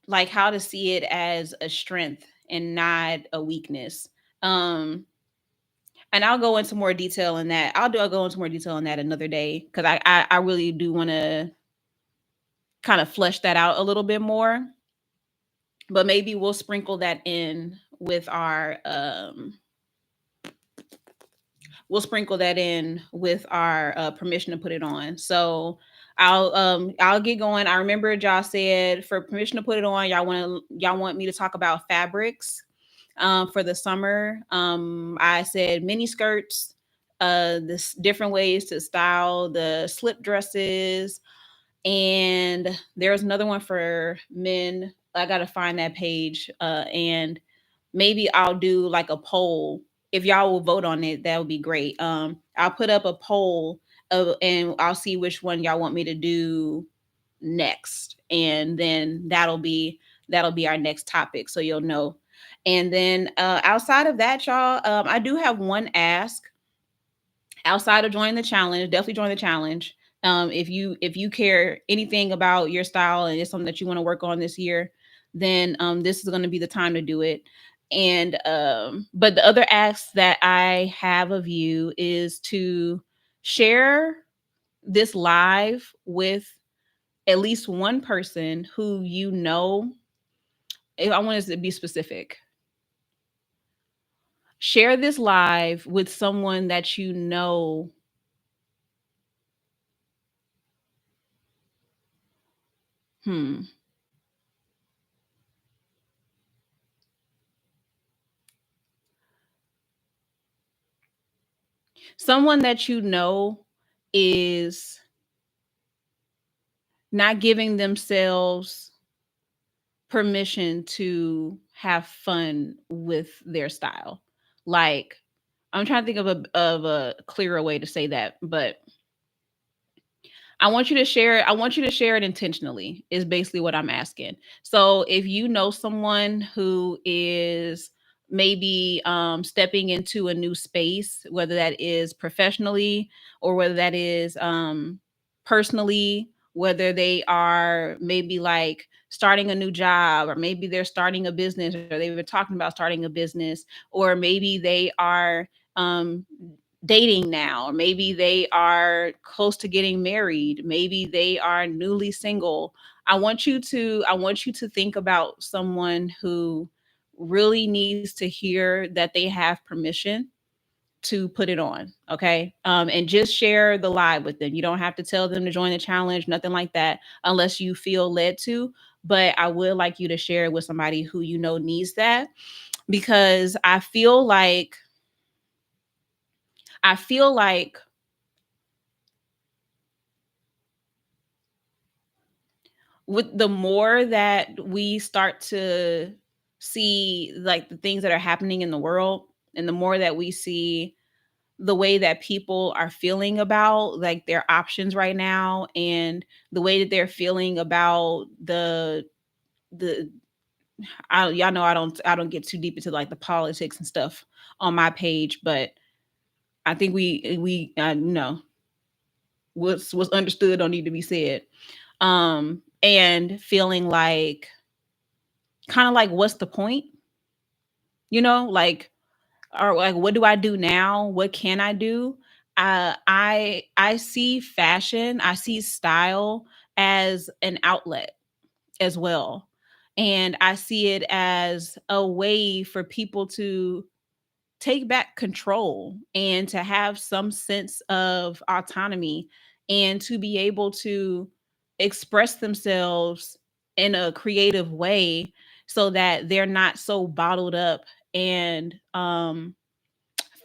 like how to see it as a strength and not a weakness. Um, and I'll go into more detail in that. I'll go into more detail on that another day because I really do want to kind of flesh that out a little bit more. But maybe we'll sprinkle that in with our permission to put it on. So I'll get going. I remember y'all said for permission to put it on, y'all want me to talk about fabrics for the summer. I said mini skirts, this different ways to style the slip dresses, and there's another one for men. I gotta find that page, and maybe I'll do like a poll. If y'all will vote on it, that would be great. I'll put up a poll and I'll see which one y'all want me to do next, and then that'll be our next topic, so you'll know. And then outside of that, y'all, I do have one ask outside of joining the challenge. Definitely join the challenge. If you care anything about your style and it's something that you want to work on this year, then this is going to be the time to do it. And but the other ask that I have of you is to share this live with at least one person who you know. If I want us to be specific, share this live with someone that you know. Hmm. Someone that you know is not giving themselves permission to have fun with their style. Like, I'm trying to think of a clearer way to say that, but I want you to share it. I want you to share it intentionally, is basically what I'm asking. So if you know someone who is maybe stepping into a new space, whether that is professionally or whether that is personally, whether they are maybe like starting a new job, or maybe they're starting a business, or they were talking about starting a business, or maybe they are um, dating now, or maybe they are close to getting married, maybe they are newly single. I want you to think about someone who really needs to hear that they have permission to put it on. Okay. And just share the live with them. You don't have to tell them to join the challenge, nothing like that, unless you feel led to. But I would like you to share it with somebody who you know needs that, because I feel like with the more that we start to see like the things that are happening in the world, and the more that we see the way that people are feeling about like their options right now, and the way that they're feeling about the y'all know I don't get too deep into like the politics and stuff on my page, but I think we know what's understood don't need to be said. And feeling like, kind of like, what's the point? Like, or like, what do I do now? What can I do? I see fashion, I see style as an outlet as well. And I see it as a way for people to take back control and to have some sense of autonomy and to be able to express themselves in a creative way so that they're not so bottled up and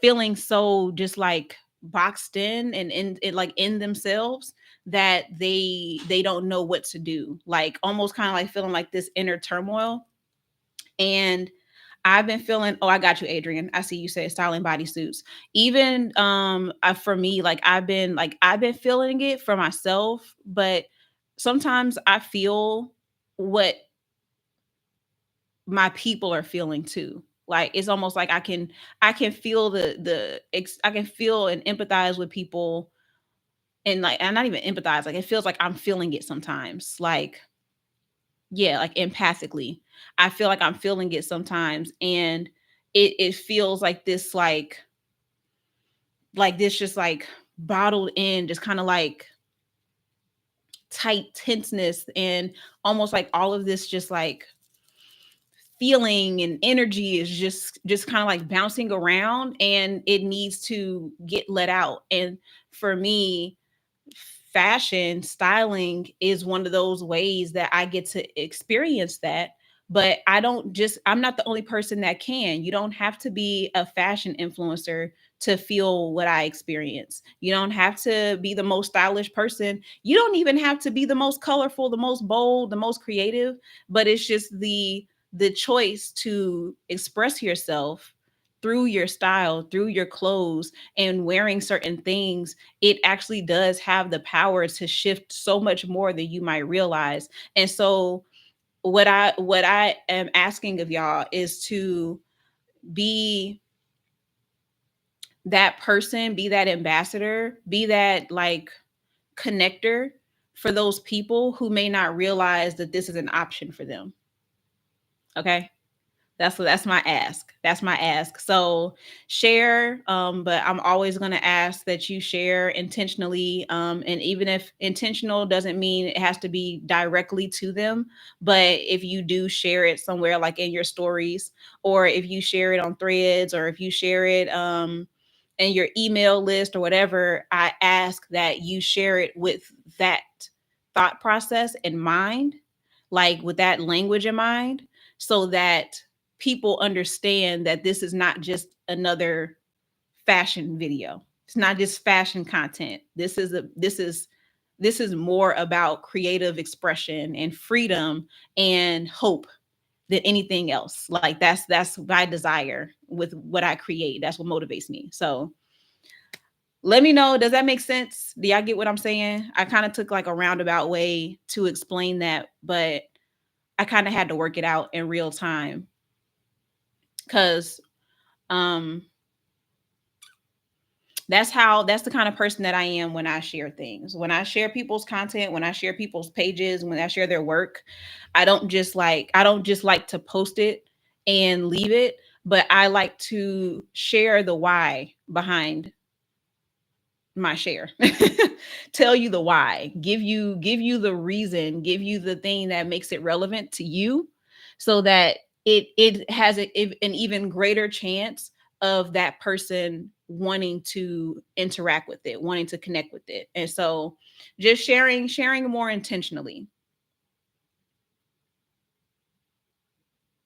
feeling so just like boxed in and like in themselves that they don't know what to do, like almost kind of like feeling like this inner turmoil. And I've been feeling, oh, I got you, Adrian. I see you say styling bodysuits. Even for me, I've been feeling it for myself, but sometimes I feel what my people are feeling too. Like it's almost like I can feel I can feel and empathize with people, and not even empathize. Like it feels like I'm feeling it sometimes. Like yeah, like empathically. I feel like I'm feeling it sometimes, and it feels like this just like bottled in, just kind of like tight tenseness, and almost like all of this just like feeling and energy is just kind of like bouncing around, and it needs to get let out. And for me, fashion styling is one of those ways that I get to experience that. But I'm not the only person that can. You don't have to be a fashion influencer to feel what I experience. You don't have to be the most stylish person. You don't even have to be the most colorful, the most bold, the most creative, but it's just the choice to express yourself through your style, through your clothes, and wearing certain things. It actually does have the power to shift so much more than you might realize. And so what I am asking of y'all is to be that person, be that ambassador, be that like connector for those people who may not realize that this is an option for them. Okay? That's my ask. That's my ask. So share, but I'm always going to ask that you share intentionally. And even if intentional doesn't mean it has to be directly to them, but if you do share it somewhere like in your stories, or if you share it on threads, or if you share it in your email list or whatever, I ask that you share it with that thought process in mind, like with that language in mind, so that people understand that this is not just another fashion video. It's not just fashion content. This is more about creative expression and freedom and hope than anything else. Like that's my desire with what I create. That's what motivates me. So let me know. Does that make sense? Do y'all get what I'm saying? I kind of took like a roundabout way to explain that, but I kind of had to work it out in real time because um that's the kind of person that I am when I share things. When I share people's content, when I share people's pages, when I share their work, I don't just like to post it and leave it, but I like to share the why behind my share. Tell you the why, give you the reason, give you the thing that makes it relevant to you, so that it has an even greater chance of that person wanting to interact with it, wanting to connect with it. And so just sharing more intentionally.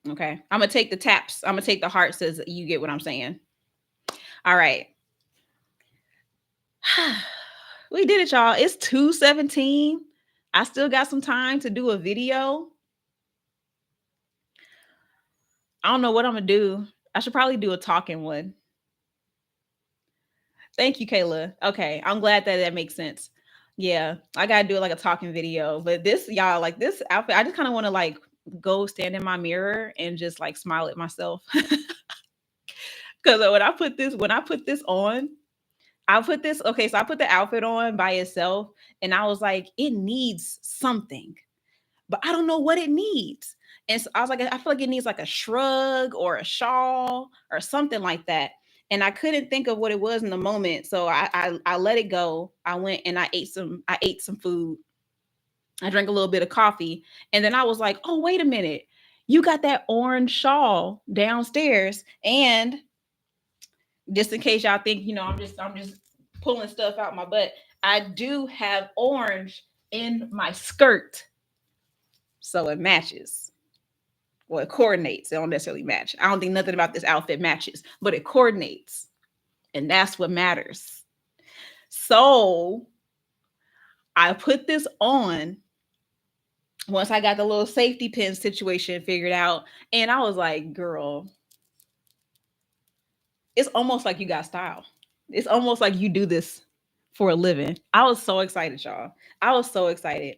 Okay, I'm gonna take the taps, I'm gonna take the heart, says you get what I'm saying. All right. We did it, y'all. It's 2:17. I still got some time to do a video. I don't know what I'm gonna do. I should probably do a talking one. Thank you, Kayla. Okay, I'm glad that that makes sense. Yeah, I gotta do like a talking video. But this, y'all, like this outfit, I just kind of want to like go stand in my mirror and just like smile at myself. Because when I put this on, I put this. Okay, so I put the outfit on by itself, and I was like, it needs something, but I don't know what it needs. And so I was like, I feel like it needs like a shrug or a shawl or something like that. And I couldn't think of what it was in the moment. So I let it go. I went and I ate some food. I drank a little bit of coffee. And then I was like, oh, wait a minute. You got that orange shawl downstairs. And Just in case y'all think, I'm just pulling stuff out my butt. I do have orange in my skirt, so it matches. Well, it coordinates. It don't necessarily match. I don't think nothing about this outfit matches, but it coordinates, and that's what matters. So I put this on once I got the little safety pin situation figured out, and I was like, "Girl, it's almost like you got style. It's almost like you do this for a living." I was so excited, y'all. I was so excited.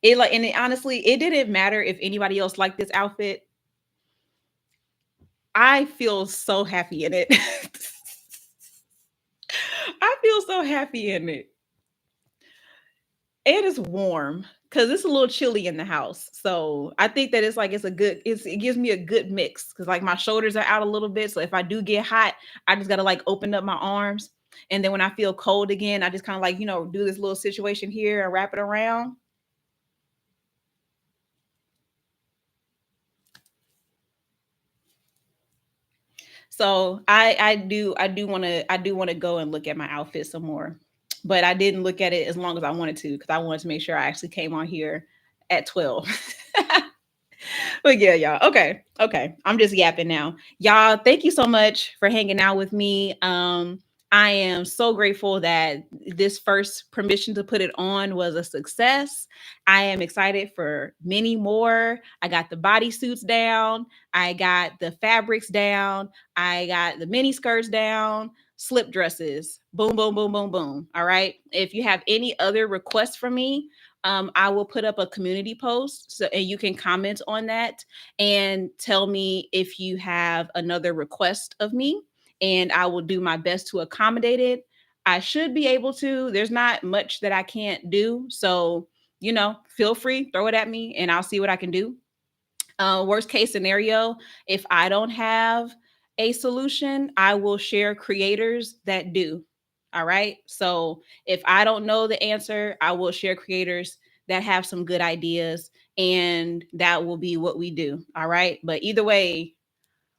Honestly, it didn't matter if anybody else liked this outfit. I feel so happy in it. I feel so happy in it. And it's warm because it's a little chilly in the house. So I think that it gives me a good mix because like my shoulders are out a little bit. So if I do get hot, I just gotta like open up my arms. And then when I feel cold again, I just kind of like, do this little situation here and wrap it around. So I do want to go and look at my outfit some more. But I didn't look at it as long as I wanted to because I wanted to make sure I actually came on here at 12. But yeah, y'all. Okay. Okay. I'm just yapping now. Y'all, thank you so much for hanging out with me. I am so grateful that this first permission to put it on was a success. I am excited for many more. I got the bodysuits down. I got the fabrics down. I got the mini skirts down, slip dresses. Boom, boom, boom, boom, boom. All right. If you have any other requests from me, I will put up a community post so and you can comment on that and tell me if you have another request of me, and I will do my best to accommodate it. I should be able to. There's not much that I can't do, so feel free, throw it at me, and I'll see what I can do. Worst case scenario, if I don't have a solution, I will share creators that do. All right. So if I don't know the answer, I will share creators that have some good ideas, and that will be what we do. All right. But either way,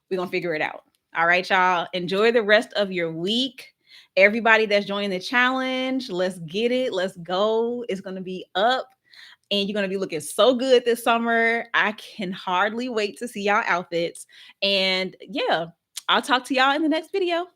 we're going to figure it out. All right, y'all. Enjoy the rest of your week. Everybody that's joining the challenge, let's get it. Let's go. It's going to be up and you're going to be looking so good this summer. I can hardly wait to see y'all outfits. And yeah, I'll talk to y'all in the next video.